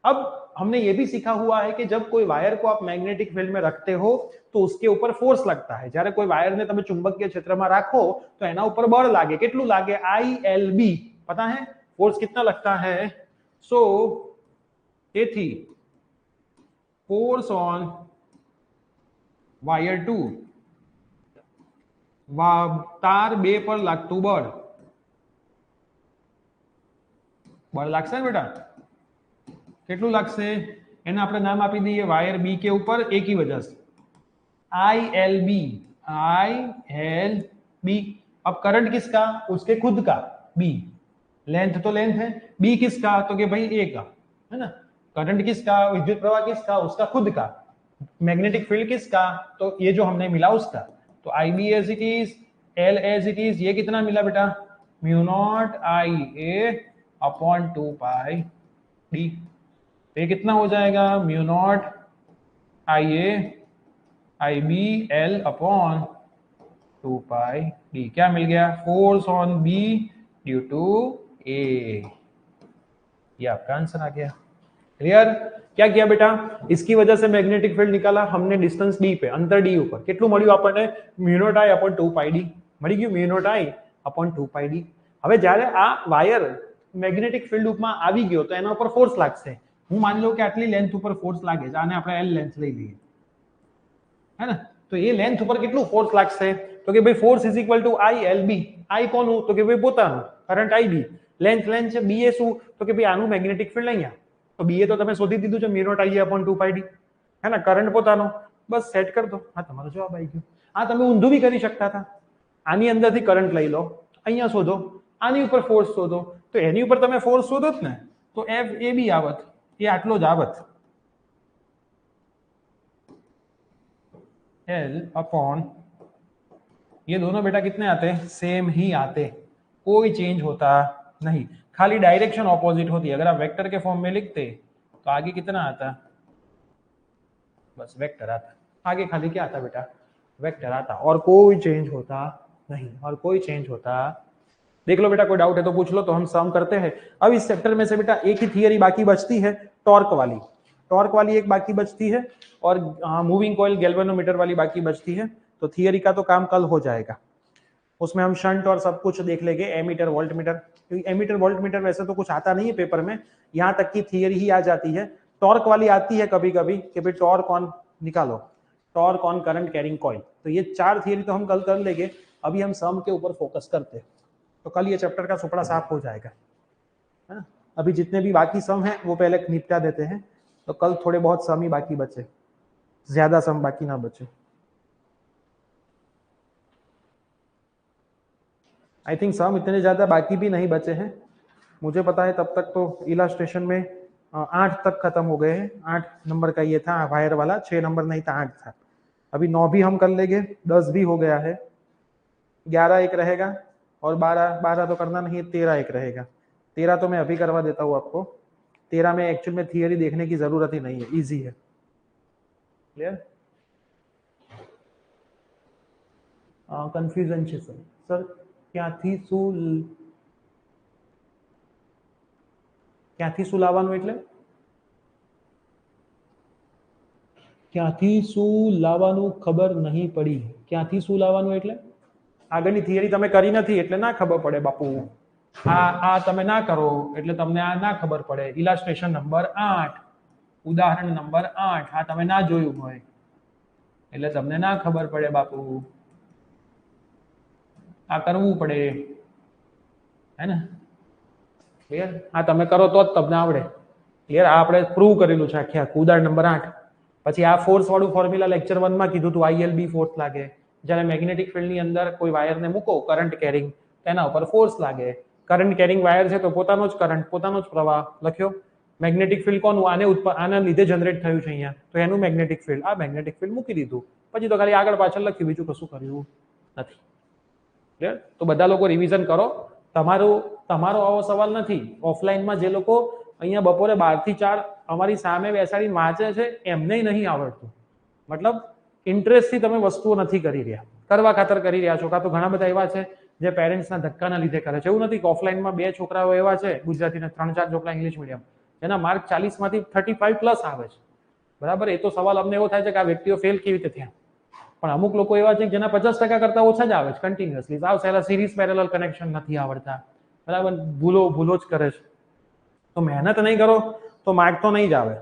अब हमने ये भी सीखा हुआ है कि जब कोई वायर को आप मैग्नेटिक फील्ड में रखते हो तो उसके ऊपर फोर्स लगता है. જ્યારે કોઈ વાયર ને તમે ચુંબકીય ક્ષેત્રમાં રાખો તો એના ઉપર બળ લાગે. કેટલું લાગે? ILB. पता है फोर्स कितना लगता है? सो તેથી फोर्स ऑन वायर 2 तार 2 पर लागतु बळ लागશે ને बेटा? કેટલું लागશે? એને આપણે નામ આપી દઈએ વાયર B के ऊपर A की वजह से ILB. अब करंट किसका? उसके खुद का B. लेंथ तो लेंथ है, B किसका? तो कि भाई A का, है ना. करंट किसका? विद्युत प्रवाह किसका? उसका खुद का. मैग्नेटिक फील्ड किसका? तो ये जो हमने मिला उसका. तो IB as it is, L as it is. ये कितना मिला बेटा? Mu naught IA upon 2 pi D. ये कितना हो जाएगा? Mu naught IA IB L upon 2 pi D. क्या मिल गया? Force on B due to A. ये आपका आंसर आ गया. क्लियर? क्या किया बेटा? इसकी वजह से मैग्नेटिक फील्ड निकाला हमने डिस्टेंस D पे, अंतर D ऊपर. કેટલું મળ્યું આપણને? Mu naught I upon 2 pi D મળી ગયું. Mu naught I upon 2 pi D. હવે જ્યારે આ વાયર મેગ્નેટિક ફિલ્ડ ઉપમાં આવી ગયો તો એના ઉપર ફોર્સ લાગશે. હું માની લઉં કે આટલી લેન્થ ઉપર ફોર્સ લાગે છે, આને આપણે L લેન્થ લઈ લઈએ, है ना. तो ये लेंथ ઉપર કેટલું ફોર્સ લાગશે? તો કે ભાઈ force is equal to ILB. I કોનું? તો કે ભાઈ પોતાનું કરંટ IB. લેન્થ છે BA શું? તો કે ભાઈ આનું મેગ્નેટિક ફિલ્ડ અહીંયા. तो BA तो તમે શોધી દીધું છે, mu naught IA upon 2 pi D, है ना. करंट પોતાનો બસ સેટ કરી દો. હા, તમારો જવાબ આવી ગયો. આ તમે ઊંધું બી કરી શકતા હતા. આની અંદરથી કરંટ લઈ લો, અહીંયા શોધો, આની ઉપર ફોર્સ શોધો. તો એની ઉપર તમે ફોર્સ શોધોત ને તો FAB આવત. એ આટલો જ આવત, L अपॉन, ये दोनों बेटा कितने आते हैं? सेम ही आते, कोई चेंज होता नहीं, खाली डायरेक्शन ऑपोजिट होती है. अगर आप वेक्टर के फॉर्म में लिखते तो आगे कितना आता? बस वेक्टर आता. आगे खाली क्या आता बेटा? वेक्टर आता, और कोई चेंज होता नहीं, और कोई चेंज होता. देख लो बेटा, कोई डाउट है तो पूछ लो, तो हम सम करते हैं. अब इस चैप्टर में से बेटा एक ही थियरी बाकी बचती है, टॉर्क वाली. टॉर्क वाली एक बाकी बचती है और मूविंग कॉइल गैल्वेनोमीटर वाली बाकी बचती है. तो थियरी का तो काम कल हो जाएगा, उसमें हम शंट और सब कुछ देख लेंगे, एमीटर वोल्ट मीटर. क्योंकि एमीटर वोल्ट मीटर वैसे तो कुछ आता नहीं है पेपर में, यहाँ तक की थियरी ही आ जाती है. टॉर्क वाली आती है कभी कभी कि भाई टॉर्क ऑन निकालो, torque on current carrying coil. तो ये 4 थियरी तो हम कल कर लेंगे. अभी हम सम के ऊपर फोकस करते हैं, तो कल ये चैप्टर का सुपड़ा साफ हो जाएगा, है ना. अभी जितने भी बाकी सम हैं वो पहले निपटा देते हैं, तो कल थोड़े बहुत सम ही बाकी बचे, ज्यादा सम बाकी ना बचे. आई थिंक सम इतने ज्यादा बाकी भी नहीं बचे हैं, मुझे पता है. तब तक तो इलास्ट्रेशन में 8 तक खत्म हो गए हैं. 8 नंबर का ये था वायर वाला, 6 नंबर नहीं था, 8 था. अभी 9 भी हम कर लेंगे, 10 भी हो गया है, 11 एक रहेगा, और 12 तो करना नहीं है, 13 एक रहेगा. 13 तो मैं अभी करवा देता हूँ आपको. 13 में एक्चुअल में थियरी देखने की जरूरत ही नहीं है, इजी है। क्लियर? કન્ફ્યુઝન છે સર. સર ક્યાંથી શું લાવવાનું એટલે ક્યાંથી શું લાવવાનું ખબર નહીં પડી. ક્યાંથી શું લાવવાનું એટલે આગળની થિયરી તમે કરી નથી એટલે ના ખબર પડે બાપુ. આ તમે ના કરો એટલે તમને આ ના ખબર પડે. ઇલાસ્ટ્રેશન નંબર 8, ઉદાહરણ નંબર 8 આ તમે ના જોયું હોય એટલે તમને ના ખબર પડે બાપુ. આ કરવું પડે, હે ને? ક્લિયર? આ તમે કરો તો જ તમને આવડે. ક્લિયર? આ આપણે પ્રૂવ કરેલું છે આખે આખું. ઉદાહરણ નંબર 8. પછી આ ફોર્સ વાળું ફોર્મ્યુલા લેક્ચર 1 માં કીધું હતું, ILB ફોર્સ લાગે જ્યારે મેગ્નેટિક ફિલ્ડની અંદર કોઈ વાયરને મૂકો કરંટ કેરિંગ, તેના ઉપર ફોર્સ લાગે. કરંટ કેરિંગ વાયર છે તો પોતાનો જ કરંટ, પોતાનો જ પ્રવાહ લખ્યો. મેગ્નેટિક ફિલ્ડ કોનું? આના લીધે જનરેટ થયું છે અહીંયા, તો એનું મેગ્નેટિક ફિલ્ડ. આ મેગ્નેટિક ફિલ્ડ મૂકી દીધું, પછી તો ખાલી આગળ પાછળ લખ્યું, બીજું કશું કર્યું નથી. ક્લિયર? તો બધા લોકો રિવિઝન કરો. તમારો આવો સવાલ નથી. ઓફલાઈનમાં જે લોકો અહીંયા બપોરે 12 થી 4 અમારી સામે બેસાડીને વાંચે છે એમને નહીં આવડતું. મતલબ ઇન્ટરેસ્ટથી તમે વસ્તુઓ નથી કરી રહ્યા, કરવા ખાતર કરી રહ્યા છો. કાં તો ઘણા બધા એવા છે જે પેરેન્ટ્સના ધક્કાના લીધે કરે છે. એવું નથી કે ઓફલાઈનમાં 2 છોકરાઓ એવા છે ગુજરાતીના, 3-4 છોકરા ઇંગ્લિશ મીડિયમ, જેના માર્ક 40 માંથી 35 પ્લસ આવે છે. બરાબર? એ તો સવાલ અમને એવો થાય છે કે આ વ્યક્તિઓ ફેલ કેવી રીતે થયા. પણ અમુક લોકો એવા છે જેના 50% કરતા ઓછા જ આવે છે કન્ટિન્યુઅસલી. સાવ સહેલા સિરીઝ પેરેલલ કનેક્શન નથી આવડતા. બરાબર? ભૂલો જ કરે છે. તો મહેનત નહીં કરો તો માર્ક તો નહીં જ આવે.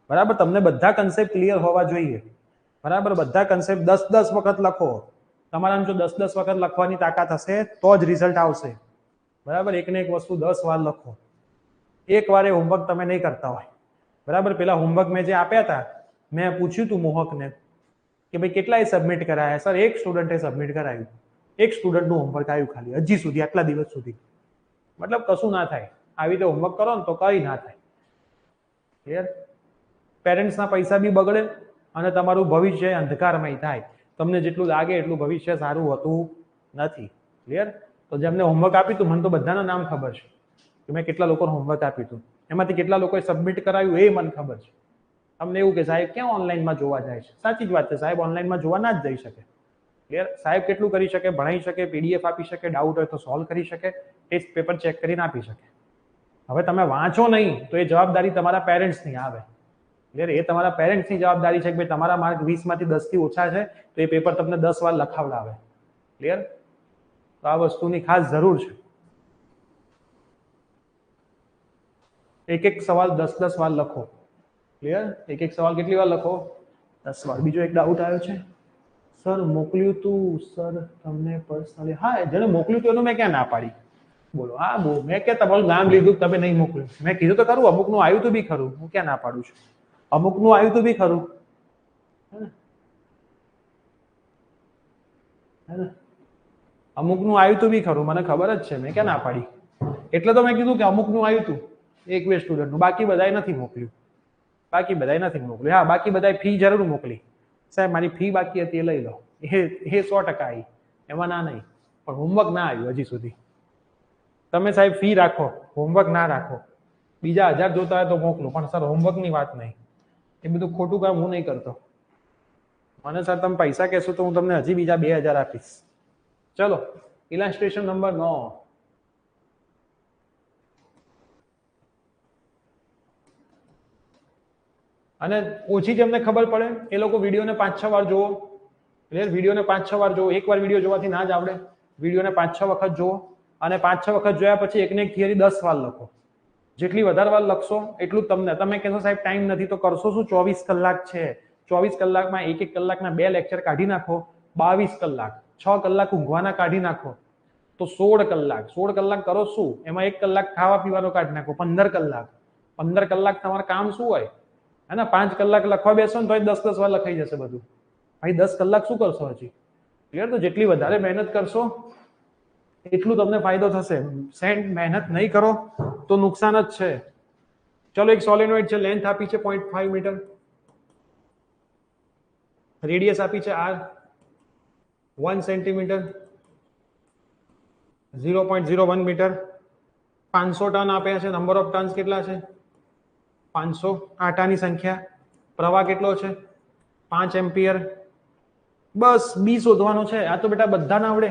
બરાબર? તમને બધા કન્સેપ્ટ ક્લિયર હોવા જોઈએ. બરાબર? બધા કન્સેપ્ટ 10 વખત લખો. તમારામાં જો 10 વખત લખવાની તાકાત હશે તો જ રિઝલ્ટ આવશે. બરાબર? એકને એક વસ્તુ 10 વાર લખો. એક વારે હોમવર્ક તમે નહીં કરતા હોય. બરાબર? પેલા હોમવર્ક મેં જે આપ્યા હતા, મેં પૂછ્યું હતું મોહકને કે ભાઈ કેટલાય સબમિટ કરાયા? સર એક સ્ટુડન્ટે સબમિટ કરાયું. એક સ્ટુડન્ટનું હોમવર્ક આવ્યું ખાલી હજી સુધી, આટલા દિવસ સુધી. મતલબ કશું ના થાય. આવી રીતે હોમવર્ક કરો ને તો કઈ ના થાય. ક્લિયર? પેરેન્ટ્સના પૈસા બી બગડે અને તમારું ભવિષ્ય અંધકારમય થાય. તમને જેટલું લાગે એટલું ભવિષ્ય સારું હોતું નથી. ક્લિયર? તો જેમને હોમવર્ક આપ્યું હતું, મને તો બધાના નામ ખબર છે કે મેં કેટલા લોકોને હોમવર્ક આપ્યું હતું. એમાંથી કેટલા લોકોએ સબમિટ કરાયું એ મને ખબર છે. તમને એવું કે સાહેબ ક્યાં ઓનલાઈનમાં જોવા જાય છે? સાચી જ વાત છે, સાહેબ ઓનલાઈનમાં જોવા ના જ જઈ શકે. ક્લિયર? સાહેબ કેટલું કરી શકે? ભણાઈ શકે, PDF આપી શકે, ડાઉટ હોય તો સોલ્વ કરી શકે, ટેસ્ટ પેપર ચેક કરીને આપી શકે. હવે તમે વાંચો નહીં તો એ જવાબદારી તમારા પેરેન્ટ્સની આવે. ક્લિયર? એ તમારા પેરેન્ટ્સની જવાબદારી છે કે ભાઈ તમારા માર્ક 20 માંથી 10 થી ઓછા છે તો એ પેપર તમને 10 વાર લખાવડાવે. ક્લિયર? તો આ વસ્તુની ખાસ જરૂર છે. એક સવાલ 10 વાર લખો. ક્લિયર? એક સવાલ કેટલી વાર લખો? 10 વાર. બીજો એક ડાઉટ આવ્યો છે, સર મોકલ્યું તું સર તમને પર્સનલી. હા, જેને મોકલ્યું હતું એનું મેં ક્યાં ના પાડી? બોલો. હા, મેં ક્યાં તમારું નામ લીધું તમે નહીં મોકલ્યું? મેં કીધું તો ખરું, અમુકનું આવ્યું તો બી ખરું. હું ક્યાં ના પાડું છું? અમુકનું આવ્યું તો બી ખરું. અમુકનું આવ્યું તો બી ખરું, મને ખબર જ છે, મેં ક્યાં ના પાડી? એટલે તો મેં કીધું કે અમુકનું આવ્યું હતું, 1-2 સ્ટુડન્ટનું. બાકી બધાએ નથી મોકલ્યું. હા, બાકી બધાએ ફી જરૂર મોકલી. સાહેબ મારી ફી બાકી હતી એ લઈ લો. એ 100% આવી, એમાં ના નહીં. પણ હોમવર્ક ના આવ્યું હજી સુધી. તમે સાહેબ ફી રાખો, હોમવર્ક ના રાખો. બીજા 1000 જોતા હોય તો મોકલો, પણ સર હોમવર્કની વાત નહીં. એ બધું ખોટું કામ હું નહીં કરતો. મને સર તમે પૈસા કહેશો તો હું તમને હજી બીજા 2000 આપીશ. ચલો, ઇલાસ્ટ્રેશન નંબર 9. અને ઓછી જેમને ખબર પડે એ લોકો વિડીયોને 5-6 વાર જુઓ. ક્લિયર? વિડીયોને 5-6 વાર જુઓ. એકવાર વિડીયો જોવાથી ના જ આવડે. વિડીયોને 5-6 વખત જુઓ અને 5-6 વખત જોયા પછી એકને એક થિયરી 10 વાર લખો. જેટલી વધારે વાર લખશો એટલું તમને. તમે કહેશો સાહેબ ટાઈમ નથી તો કરશો શું? 24 કલાક છે. 24 કલાકમાં 1-1 કલાકના 2 લેક્ચર કાઢી નાખો. 22 કલાક. 6 કલાક ઊંઘવાના કાઢી નાખો તો 16 કલાક. 16 કલાક કરો શું? એમાં 1 કલાક ખાવા પીવાનો કાઢી નાખો. 15 કલાક. 15 કલાક તમારું કામ શું હોય? હે ને? 5 કલાક લખવા બેસો ને તો 10 વાર લખાઈ જશે બધું. ભાઈ 10 કલાક શું કરશો હજી? ક્લિયર? તો જેટલી વધારે મહેનત કરશો એટલું તમને ફાયદો થશે. મહેનત નહીં કરો તો નુકસાન જ છે. ચલો, એક સોલેનોઇડ છે, લેન્થ આપી છે 0.5 મીટર, રેડિયસ આપી છે r 1 સેન્ટીમીટર, 0.01 મીટર, 500 ટન આપ્યા છે. નંબર ઓફ ટન્સ કેટલા છે? 500 આટાની સંખ્યા, પ્રવાહ કેટલો છે 5 એમ્પિયર, બસ બી શોધવાનો છે. આ તો બેટા બધાને આવડે.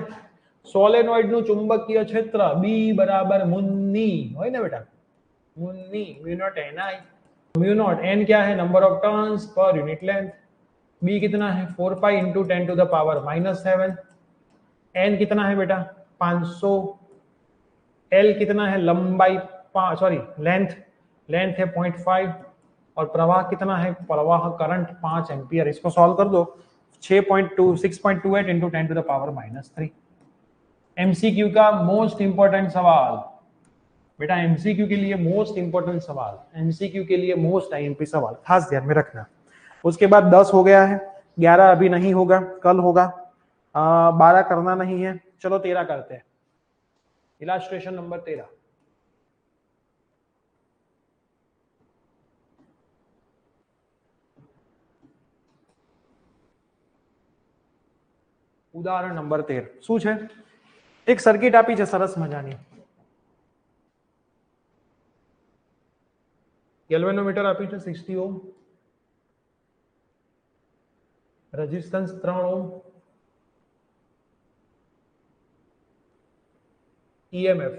સોલેનોઇડ નું ચુંબકીય ક્ષેત્ર બી બરાબર મુન્ની હોય ને બેટા, Munni mu naught N I, mu naught n क्या है number of turns per unit length, B कितना है 4 pi into 10 to the power -7, n कितना है बेटा 500, एल कितना है लंबाई सॉरी लेंथ, लेंथ है 0.5 और प्रवाह कितना है, प्रवाह करंट 5 एम्पियर. इसको सॉल्व कर दो 6.28 into 10 to the power -3. MCQ का मोस्ट इंपॉर्टेंट सवाल बेटा, एमसीक्यू के लिए मोस्ट इंपॉर्टेंट सवाल, एमसीक्यू के लिए मोस्ट आईएमपी सवाल खास ध्यान में रखना. उसके बाद 10 हो गया है, 11 अभी नहीं होगा, कल होगा. 12 करना नहीं है, चलो 13 करते हैं. Illustration number 13. ઉદાહરણ નંબર 13 શું છે? એક સર્કિટ આપી છે સરસ મજાની. ગેલ્વેનોમીટર આપ્યું છે 60 ohm, resistance 3 ohm, EMF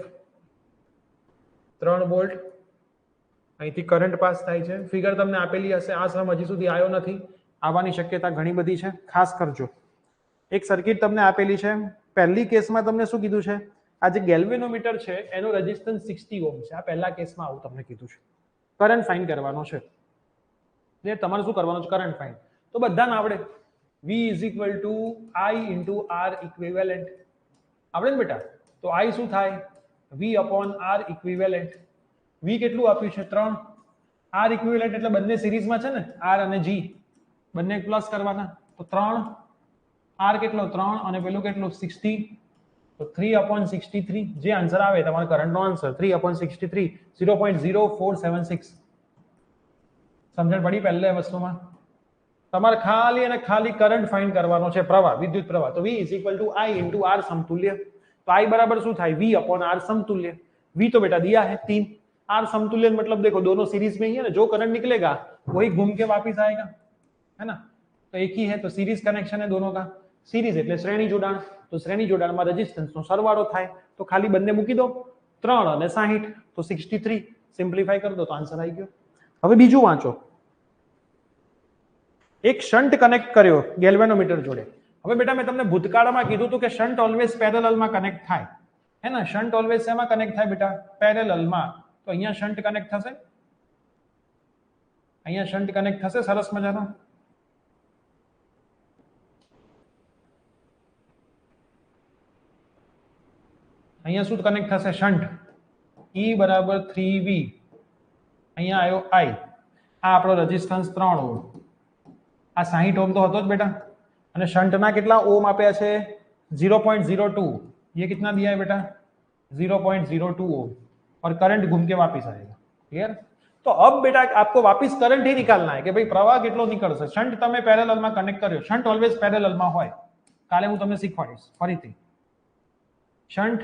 3 volt, અહીંથી કરંટ પાસ થાય છે. ફિગર તમને આપેલી હશે, આ સમ હજી સુધી આવ્યો નથી, આવવાની શક્યતા ઘણી બધી છે, ખાસ કરજો. એક સર્કિટ તમને આપેલી છે. પહેલી કેસમાં તમને શું કીધું છે? આ જે ગેલ્વેનોમીટર છે એનો રેઝિસ્ટન્સ 60 ઓહ્મ છે. આ પહેલા કેસમાં આવું તમને કીધું છે. કરંટ ફાઇન્ડ કરવાનો છે. એટલે તમારે શું કરવાનું છે? Current find. તો બધાને આવડે. V = I × R ઇક્વિવેલન્ટ આવડે ને બેટા? તો I શું થાય? V/R equivalent. V કેટલું આપ્યું છે? 3. R ઇક્વિવેલન્ટ એટલે બંને સિરીઝમાં છે ને, R અને G બંને પ્લસ કરવાના. તો 3 R કેટલો? 3 અને પેલું કેટલું? 60. તો 3/63 જે આન્સર આવે તમારા કરંટનો આન્સર 3/63 0.0476. સમજણ પડી પહેલે વસ્તુમાં? તમારે ખાલી અને ખાલી કરંટ ફાઇન્ડ કરવાનો છે, પ્રવાહ, વિદ્યુત પ્રવાહ. તો V = I × R समतुल्य. तो I बराबर શું થાય? V/R समतुल्य. V तो बेटा दिया है 3, R समतुल्य मतलब देखो दोनों सीरीज में ही है ना, जो करंट निकलेगा वही घूम के वापस आएगा, है ना. तो एक ही है, तो सीरीज कनेक्शन है दोनों का. सीरीज એટલે શ્રેણી જોડાણ. તો શ્રેણી જોડાણમાં રેઝિસ્ટન્સનો સરવાળો થાય. તો ખાલી બંને મૂકી દો, 3 અને 60, તો 63 સિમ્પ્લિફાઈ કરી દો તો આન્સર આવી ગયો. હવે બીજું વાંચો. એક શન્ટ કનેક્ટ કર્યો ગેલ્વેનોમીટર જોડે. હવે બેટા મેં તમને ભૂતકાળમાં કીધું હતું કે શન્ટ ઓલવેઝ પેરેલલમાં કનેક્ટ થાય, હે ને. શન્ટ ઓલવેઝ શેમાં કનેક્ટ થાય બેટા? પેરેલલમાં. તો અહીંયા શન્ટ કનેક્ટ થશે, અહીંયા શન્ટ કનેક્ટ થશે સરસ મજાનો. અહીંયા શું કનેક્ટ થશે? શન્ટ. E = 3V. અહીંયા આવ્યો I. આ આપણો રેઝિસ્ટન્સ 3 ઓહ્મ. આ 60 ઓહ્મ તો હતો જ બેટા. અને શંટના કેટલા ઓહ્મ આપ્યા છે? 0.02. ये कितना दिया है बेटा? 0.02 ओम. और करंट घूम के वापस आएगा. क्लियर? तो अब बेटा आपको वापस करंट ही निकालना है कि भाई प्रवाह કેટલો નીકળશે. શન્ટ તમે પેરેલલમાં કનેક્ટ કર્યો. શન્ટ ઓલવેઝ પેરેલલમાં હોય. કાલે હું તમને શીખવાડીશ ફરીથી. Shunt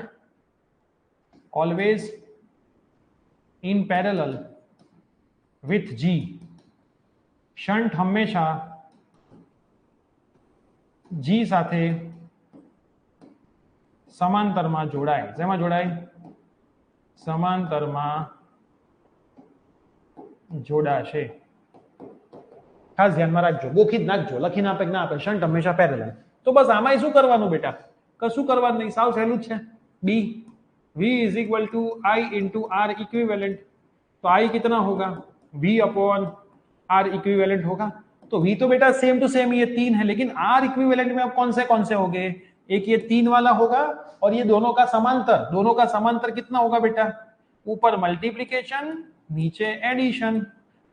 always in parallel with G. Shunt હંમેશા G સાથે સમાંતરમાં જોડાય. શેમાં જોડાય? સમાંતરમાં જોડાશે. ખાસ ધ્યાનમાં રાખજો, ગોખી જ નાખજો, લખીને આપે કે ના આપે. શન્ટ હંમેશા પેરેલલ. તો બસ આમાં શું કરવાનું બેટા? કશું કરવાનું નહીં, સાવ સહેલું જ છે. D V = I × R equivalent. तो I कितना होगा? V/R इक्विवेलेंट होगा. तो V तो बेटा सेम टू सेम ये 3 है, लेकिन R इक्विवेलेंट में अब कौन से हो गए? एक ये 3 वाला होगा और ये दोनों का समांतर. दोनों का समांतर कितना होगा बेटा? ऊपर मल्टीप्लिकेशन नीचे एडिशन,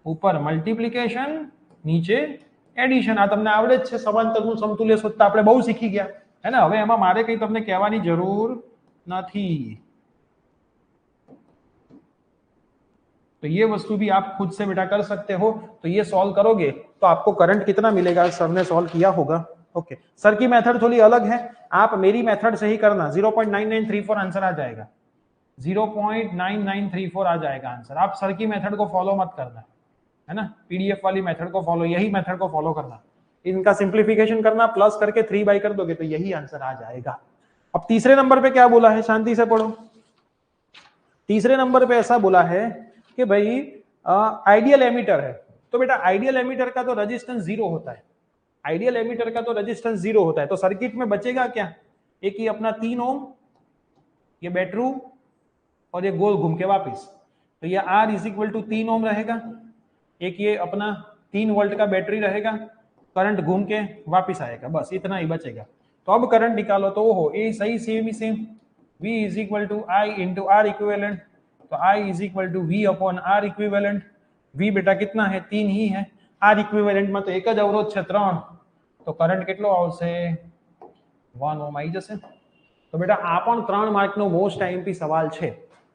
ऊपर मल्टीप्लिकेशन नीचे एडिशन. આ તમને આવડે જ છે. સમાંતરનું સમતુલ્ય શોધતા આપણે બહુ શીખી ગયા, है ना. હવે એમાં મારે કઈ તમને કહેવાની જરૂર નથી. तो ये वस्तु भी आप खुद से बेटा कर सकते हो. तो ये सॉल्व करोगे तो आपको करंट कितना मिलेगा? सर ने सॉल्व किया होगा. ओके. सर की मेथड थोड़ी अलग है, आप मेरी मेथड से ही करना. 0.9934 आंसर आ जाएगा. 0.9934 आ जाएगा आंसर. आप सर की मेथड को फॉलो मत करना, है ना, पीडीएफ वाली मेथड को फॉलो, यही मेथड को फॉलो करना, इनका सिंप्लीफिकेशन करना, प्लस करके 3 बाई कर दोगे तो यही आंसर आ जाएगा। अब तीसरे नंबर पे क्या बोला है, शांति से पढ़ो। तीसरे नंबर पे ऐसा बोला है कि भाई आइडियल एमीटर है, तो बेटा आइडियल एमीटर का तो रेजिस्टेंस 0 होता है, आइडियल एमीटर का तो रेजिस्टेंस 0 होता है, तो सर्किट में बचेगा क्या, एक ही अपना 3 ओम, ये बैटरू और ये गोल घूम के वापिस, तो ये R इज इक्वल टू 3 ओम रहेगा, एक ये अपना 3 वोल्ट का बैटरी रहेगा, करंट घूम के वापिस आएगा, बस इतना ही बचेगा। तो अब करंट निकालो तो हो ए सही सेम ही same, V is equal to I into R equivalent, तो I is equal to V upon R equivalent, V बेटा कितना है 3 ही है, आर इक्विवेलेंट में तो एक ज अवरोध है 3, तो करंट કેટલો આવશે 1 ઓમ આવી જશે। તો બેટા આ પણ 3 માર્કનો મોસ્ટ આઈએમપી સવાલ છે,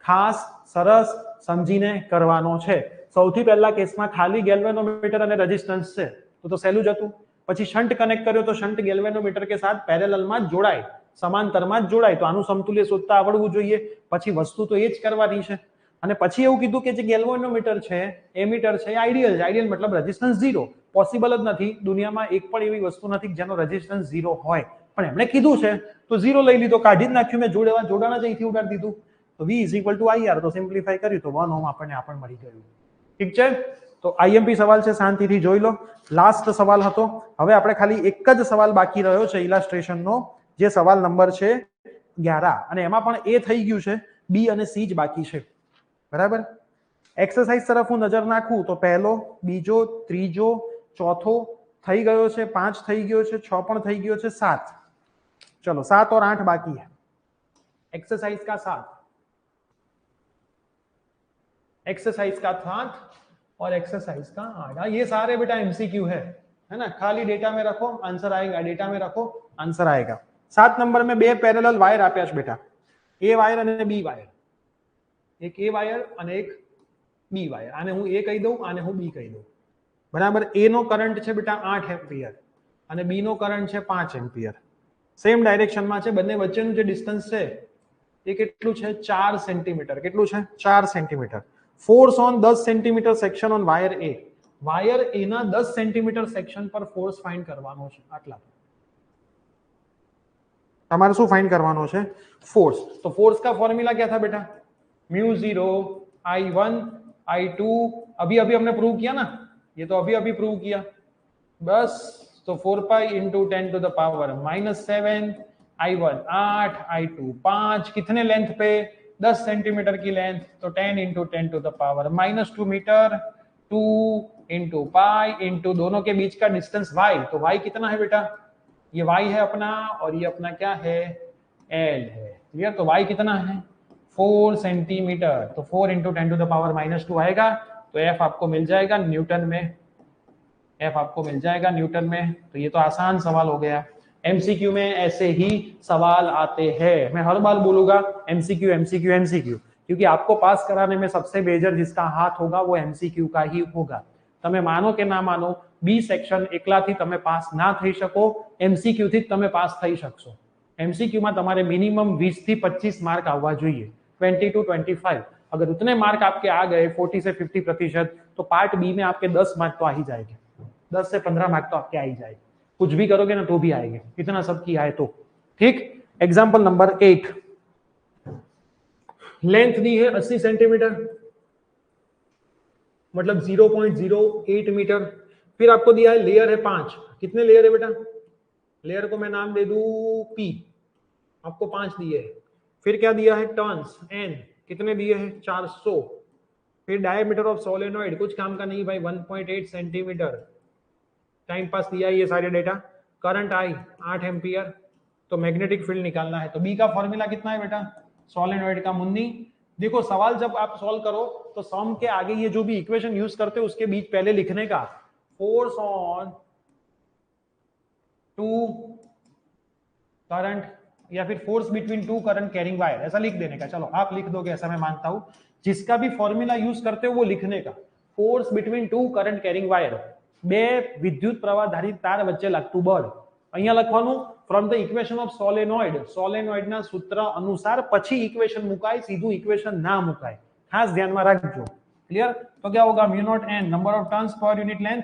ખાસ સરસ સમજીને કરવાનો છે। સૌથી પહેલા કેસમાં ખાલી ગેલ્વેનોમીટર અને રેઝિસ્ટન્સ છે તો સહેલું જ હતું, પછી શન્ટ કનેક્ટ કર્યો તો શન્ટ ગેલ્વેનોમીટર के साथ પેરેલલમાં જ જોડાય, સમાંતરમાં જ જોડાય, તો આનું સમતુલ્ય શોધતા આવડવું જોઈએ। પછી વસ્તુ તો એ જ કરવાની છે, અને પછી એવું કીધું કે જે ગેલ્વેનોમીટર છે, એમીટર છે, આઈડિયલ છે, આઈડિયલ મતલબ રેઝિસ્ટન્સ 0, પોસિબલ જ નથી, દુનિયામાં એક પણ એવી વસ્તુ નથી જેનો રેઝિસ્ટન્સ 0 હોય, પણ એમણે કીધું છે તો 0 લઈ લીધો, કાઢી જ નાખ્યું, મેં જોડાણ જ અહીંથી ઉડાડી દીધું, તો V is equal to IR, તો સિમ્પ્લિફાઈ કર્યું તો 1 ઓમ આપણને મળી ગયું। ઠીક છે, તો આઈએમપી સવાલ છે, શાંતિથી જોઈ લો, લાસ્ટ સવાલ હતો। હવે આપણે ખાલી એક જ સવાલ બાકી રહ્યો છે ઇલાસ્ટ્રેશનનો, જે સવાલ નંબર છે 11, અને એમાં પણ એ થઈ ગયું છે, બી અને સી જ બાકી છે, બરાબર। એક્સરસાઇઝ તરફ હું નજર નાખું તો પહેલો, બીજો, ત્રીજો, ચોથો થઈ ગયો છે, 5 થઈ ગયો છે, 6 પણ થઈ ગયો છે, 7, चलो 7 और 8 बाकी है, एक्सरसाइज का 7, एक्सरसाइज का 7 और एक्सरसाइज का 8, ये सारे बेटा एमसीक्यू है ना, खाली डेटा में रखो आंसर आएगा, डेटा में रखो आंसर आएगा। 7 नंबर में 2 પેરેલલ વાયર આપ્યા છે બેટા, ए વાયર અને બી વાયર, એક ए વાયર અને એક બી વાયર, આને હું ए કહી દઉં, આને હું બી કહી દઉં, બરાબર। ए નો કરંટ છે બેટા 8 એમ્પિયર અને બી નો કરંટ છે 5 એમ્પિયર, સેમ ડાયરેક્શનમાં છે, બંને વચ્ચેનું જે ડિસ્ટન્સ છે એ કેટલું છે 4 સેન્ટીમીટર, કેટલું છે 4 centimetre. Force on 10 centimetre section on wire A, wire A ना 10 सेंटीमीटर सेक्शन पर फोर्स फाइंड करवानो છે, આટલા તમારે શું फाइंड करवानो છે, फोर्स। तो फोर्स का फॉर्मूला क्या था बेटा, μ0 I1 I2, अभी अभी हमने प्रूव किया ना, ये तो अभी अभी प्रूव किया, बस तो 4 pi into 10 to the power -7, I1 8, I2 5, कितने लेंथ पे 10 सेंटीमीटर की लेंथ, तो 10 into 10 to the power -2 metre, 2 into pi into दोनों के बीच का डिस्टेंस y, तो y कितना है बेटा, ये y है अपना और ये अपना क्या है l है, क्लियर। तो y कितना है 4 सेंटीमीटर, तो 4 इंटू 10 टू द पावर -2 आएगा, तो f आपको मिल जाएगा न्यूटन में, f आपको मिल जाएगा न्यूटन में। तो ये तो आसान सवाल हो गया, एमसीक्यू में ऐसे ही सवाल आते हैं, मैं हर बार बोलूंगा एमसीक्यू एमसीक्यू एमसीक्यू, क्योंकि आपको पास कराने में सबसे मेजर जिसका हाथ होगा वो एमसीक्यू का ही होगा। તમે માનો કે ના માનો, બી સેક્શન એકલાથી તમે પાસ ના થઈ શકો, એમસીક્યુ થી તમે પાસ થઈ શકશો। एमसीक्यू में તમારે मिनिमम 20 થી 25 मार्क આવવા જોઈએ, 20 to 25, अगर उतने मार्क आपके आ गए 40 से 50%, तो पार्ट बी में आपके 10 मार्क तो आ ही जाएंगे, 10 से 15 मार्क तो आपके आ ही जाएंगे, कुछ भी करोगे ना तो भी आएंगे, इतना सबकी आए तो ठीक। एग्जाम्पल नंबर 8, लेंथ दी है 80 सेंटीमीटर, मतलब 0.08 मीटर, फिर आपको दिया है लेयर है 5, कितने लेयर है बेटा, लेयर को मैं नाम दे दूं P, आपको 5 दिए है, फिर क्या दिया है टर्न्स N, कितने दिए हैं 400, फिर डायमीटर ऑफ सोलेनॉइड, कुछ काम का नहीं भाई 1.8 सेंटीमीटर, टाइम पास दिया है ये सारे डेटा, करंट आई 8 एम्पियर, तो मैग्नेटिक फील्ड निकालना है। तो बी का फॉर्मूला कितना है बेटा, सोलेनॉइड का मुन्नी। देखो सवाल जब आप सॉल्व करो तो सम के आगे ये जो भी इक्वेशन यूज करते हैं उसके बीच पहले लिखने का, फोर्स ऑन 2 करंट या फिर force between 2 current carrying wire, ऐसा लिख देने का। चलो आप लिख दोगे ऐसा मैं मानता हूं, जिसका भी फॉर्मूला यूज करते हो वो लिखने का, force between 2 current carrying wire, બે વિદ્યુત પ્રવાહ ધારિત તાર વચ્ચે લાગતું બળ, અહીંયા લખવાનું from the equation of solenoid, સોલેનોઇડના સૂત્ર અનુસાર, પછી ઇક્વેશન મુકાય, સીધું ઇક્વેશન ના મુકાય, ખાસ ધ્યાનમાં રાખજો। क्लियर? तो क्या होगा mu naught N number of turns per unit length.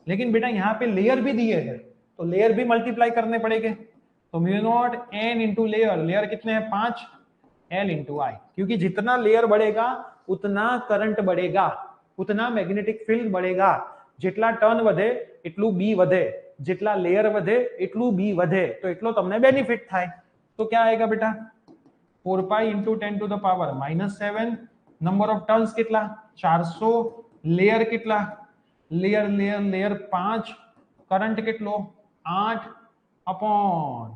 लेकिन बेटा यहाँ पे लेयर भी दिए हैं तो लेयर भी मल्टीप्लाई करने पड़ेंगे। तो mu naught N into layer, layer कितने हैं 5, एल इंटू आई, क्योंकि जितना लेयर बढ़ेगा उतना करंट बढ़ेगा, उतना मैग्नेटिक फील्ड बढ़ेगा। જેટલા ટર્ન વધે એટલું બી વધે, જેટલા લેયર વધે એટલું બી વધે, તો એટલો તમને બેનિફિટ થાય। તો क्या आएगा बेटा 4 pi into 10 to the power -7, number of turns કેટલા 400, લેયર કેટલા લેયર લેયર લેયર 5, કરંટ કેટલો 8 अपॉन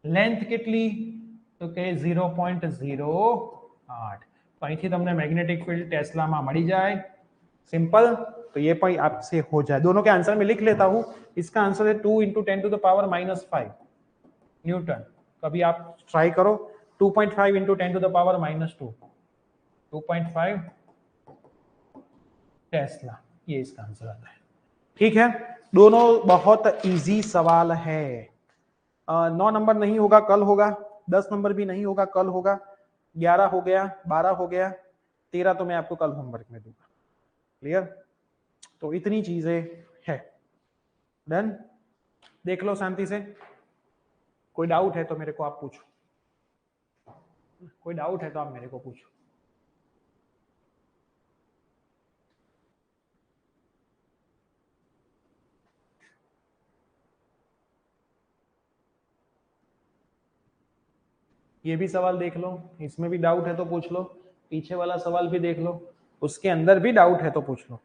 લેન્થ કેટલી તો કે 0.08। तो અહીંથી તમને મેગ્નેટિક ફીલ્ડ ટેસ્લામાં મળી જાય, सिंपल। तो ये पॉइंट आपसे हो जाए। दोनों के आंसर में लिख लेता हूं। इसका आंसर है 2 into 10 to the power -5 newton. कभी आप ट्राई करो 2.5 into 10 to the power -2, 2.5 tesla, ये इसका आंसर आता है। ठीक है, दोनों बहुत इजी सवाल है। 9 नंबर नहीं होगा कल होगा, 10 नंबर भी नहीं होगा कल होगा, 11 हो गया, 12 हो गया, 13 तो मैं आपको कल होमवर्क में दूंगा। क्लियर? तो इतनी चीजें है। डन? देख लो शांति से। कोई डाउट है तो मेरे को आप पूछो, कोई डाउट है तो आप मेरे को पूछो। ये भी सवाल देख लो, इसमें भी डाउट है तो पूछ लो, पीछे वाला सवाल भी देख लो, उसके अंदर भी डाउट है तो पूछ लो।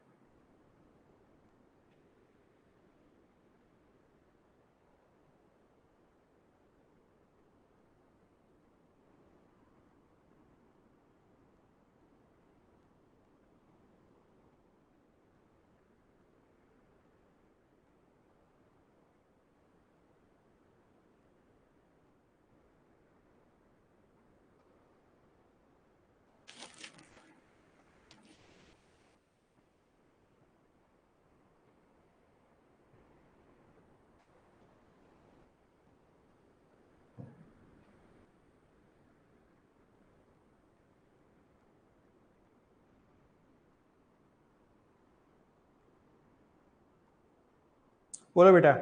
बोलो बेटा,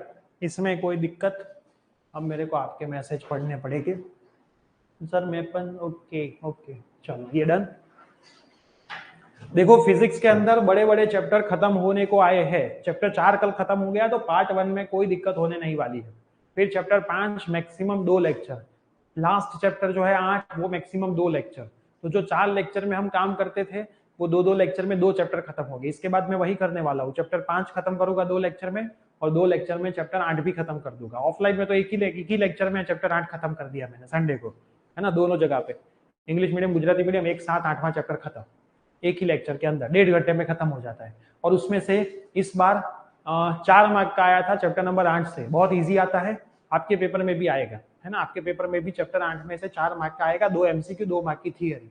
इसमें कोई दिक्कत? अब मेरे को आपके मैसेज पढ़ने पड़ेंगे। सर मैं ओके ओके, चलो ये डन। देखो फिजिक्स के अंदर बड़े बड़े चैप्टर खत्म होने को आए हैं। चैप्टर 4 कल खत्म हो गया तो पार्ट 1 में कोई दिक्कत होने नहीं वाली है। फिर chapter 5 maximum 2 lecture, last chapter जो है 8 वो मैक्सिमम 2 लेक्चर। तो जो 4 लेक्चर में हम काम करते थे वो 2-2 लेक्चर में 2 चैप्टर खत्म हो गए। इसके बाद मैं वही करने वाला हूँ, चैप्टर 5 खत्म करूंगा 2 लेक्चर में, और 2 लेक्चर में चैप्टर 8 भी खत्म कर दूंगा। ऑफलाइन में तो एक ही लेक्चर में चैप्टर 8 खत्म कर दिया मैंने संडे को, है ना, दोनों जगह पे। इंग्लिश मीडियम गुजराती मीडियम एक साथ 8वां चैप्टर खत्म, एक ही लेक्चर के अंदर 1.5 घंटे में खत्म हो जाता है। और उसमें से इस बार 4 मार्क का आया था चैप्टर नंबर 8 से, बहुत इजी आता है, आपके पेपर में भी आएगा, है ना। आपके पेपर में भी चैप्टर 8 में से 4 मार्क का आएगा, 2 एमसीक्यू 2 मार्क की थियरी।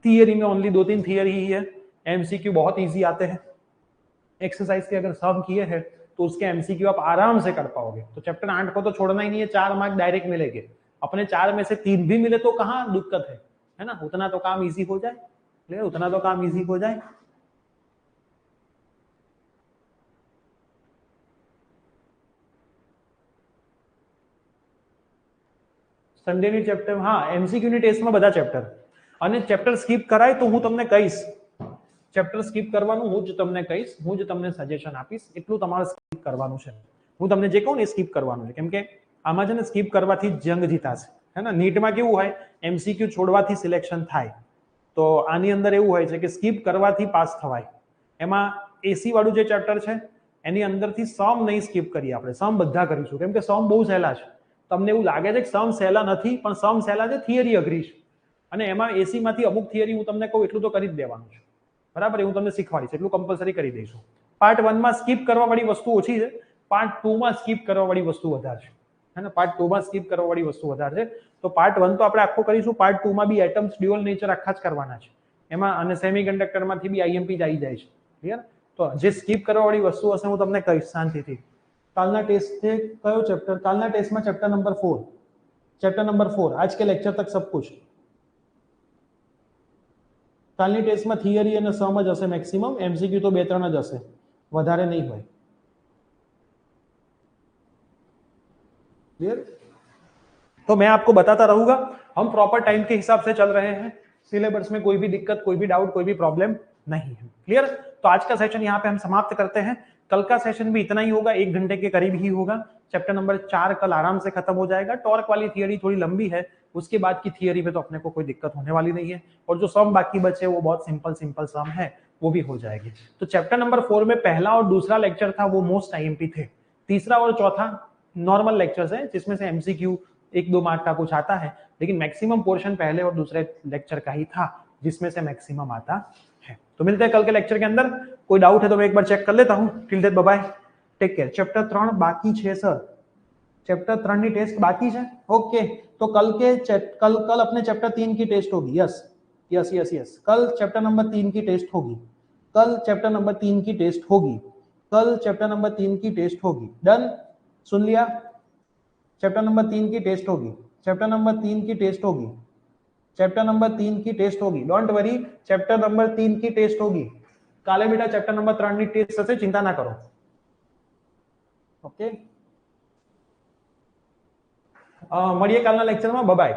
थियरी में ओनली 2-3 थियरी ही है, एमसीक्यू बहुत इजी आते हैं। एक्सरसाइज के अगर सम किए हैं तो उसके एमसीक्यू आप आराम से कर पाओगे। तो चैप्टर 8 को तो छोड़ना ही नहीं है, 4 मार्क डायरेक्ट मिलेंगे। अपने 4 में से 3 भी मिले तो कहाँ दिक्कत है ना, उतना तो काम इजी हो जाए, उतना तो काम इजी हो जाए। સન્ડેની ચેપ્ટર, હા એમસીક્યુની ટેસ્ટમાં બધા ચેપ્ટર, અને ચેપ્ટર સ્કીપ કરાય તો હું તમને કહીશ, ચેપ્ટર સ્કીપ કરવાનું હું જ તમને કહીશ, હું જ તમને સજેશન આપીશ, એટલું તમારે સ્કીપ કરવાનું છે। હું તમને જે કહું ને સ્કીપ કરવાનું છે, કેમ કે આમાં છે ને સ્કીપ કરવાથી જંગ જીતાશે, है ना। નીટમાં કેવું હોય એમસીક્યુ છોડવાથી સિલેક્શન થાય, તો આની અંદર એવું હોય છે કે સ્કીપ કરવાથી પાસ થવાય। એમાં એસી વાળું જે ચેપ્ટર છે એની અંદરથી સમ નહીં સ્કીપ કરીએ આપણે, સમ બધા કરીશું, કેમ કે સમ બહુ સહેલા છે। તમને એવું લાગે છે કે સમ સહેલા નથી, પણ સમ સહેલા છે, થિયરી અઘરી છે, અને એમાં એસી માંથી અમુક થિયરી હું તમને કહું એટલું તો કરી જ દેવાનું છે, બરાબર, હું તમને શીખવાડીશ, એટલું કમ્પલસરી કરી દઈશું। પાર્ટ 1 માં સ્કીપ કરવા વાળી વસ્તુ ઓછી છે, પાર્ટ 2 માં સ્કીપ કરવા વાળી વસ્તુ વધારે છે, है ना। पार्ट 2 में स्कीप करवा वाली वस्तु વધારે છે, तो पार्ट 1 तो આપણે આખો કરીશું, पार्ट 2 માં બી એટમ્સ ડ્યુઅલ નેચર આખા જ કરવાના છે એમાં, અને સેમીકન્ડક્ટર માંથી બી આઈએમપી જ આવી જાય છે, ક્લિયર। તો જે સ્કીપ કરવા વાળી વસ્તુ હશે હું તમને કહીશ શાંતિથી। કાલના ટેસ્ટ છે કયો ચેપ્ટર? કાલના ટેસ્ટમાં ચેપ્ટર નંબર 4, चैप्टर नंबर 4, आज के लेक्चर तक सब कुछ। કાલની ટેસ્ટમાં થિયરી અને સમ જ હશે મેક્સિમમ, એમસીક્યુ તો 2-3 જ હશે, વધારે નહીં હોય. क्लियर? तो मैं आपको बताता रहूंगा, हम प्रॉपर टाइम के हिसाब से चल रहे हैं, सिलेबस में कोई भी दिक्कत, कोई भी डाउट, कोई भी प्रॉब्लम नहीं है. क्लियर? तो आज का सेशन यहाँ पे हम समाप्त करते हैं. कल का सेशन भी इतना ही होगा, 1 घंटे के करीब ही होगा. चैप्टर नंबर 4 कल आराम से खत्म हो जाएगा. टॉर्क वाली थियरी थोड़ी लंबी है, उसके बाद की थियरी में तो अपने को कोई दिक्कत होने वाली नहीं है, और जो सम बाकी बचे वो बहुत सिंपल सम है, वो भी हो जाएगी. तो चैप्टर नंबर 4 में पहला और दूसरा लेक्चर था वो मोस्ट आईएमपी थे, तीसरा और चौथा नॉर्मल लेक्चर्स है जिसमें से एमसीक्यू 1-2 मार्क का कुछ आता है, लेकिन मैक्सिमम पोर्शन पहले और दूसरे लेक्चर का ही था जिसमें से मैक्सिमम आता है. तो मिलते हैं कल के लेक्चर के अंदर. कोई डाउट है तो मैं एक बार चेक कर लेता हूं. Till then bye bye, take care. Chapter 3 बाकी छे सर, चैप्टर 3 ની ટેસ્ટ બાકી છે. ઓકે, તો कल अपने चैप्टर 3 की टेस्ट होगी. यस, कल चैप्टर नंबर 3 की टेस्ट होगी. कल चैप्टर नंबर 3 की टेस्ट होगी. कल चैप्टर नंबर 3 की टेस्ट होगी. डन? सुन लिया? चैप्टर नंबर 3 की टेस्ट होगी. चैप्टर नंबर 3 की टेस्ट होगी. चैप्टर नंबर 3 की टेस्ट होगी. डोंट वरी, चैप्टर नंबर 3 की टेस्ट होगी. काले बेटा चैप्टर नंबर 3 ની ટેસ્ટ થશે, ચિંતા ના કરો. ઓકે, મળીએ કાલના લેક્ચરમાં. Bye bye.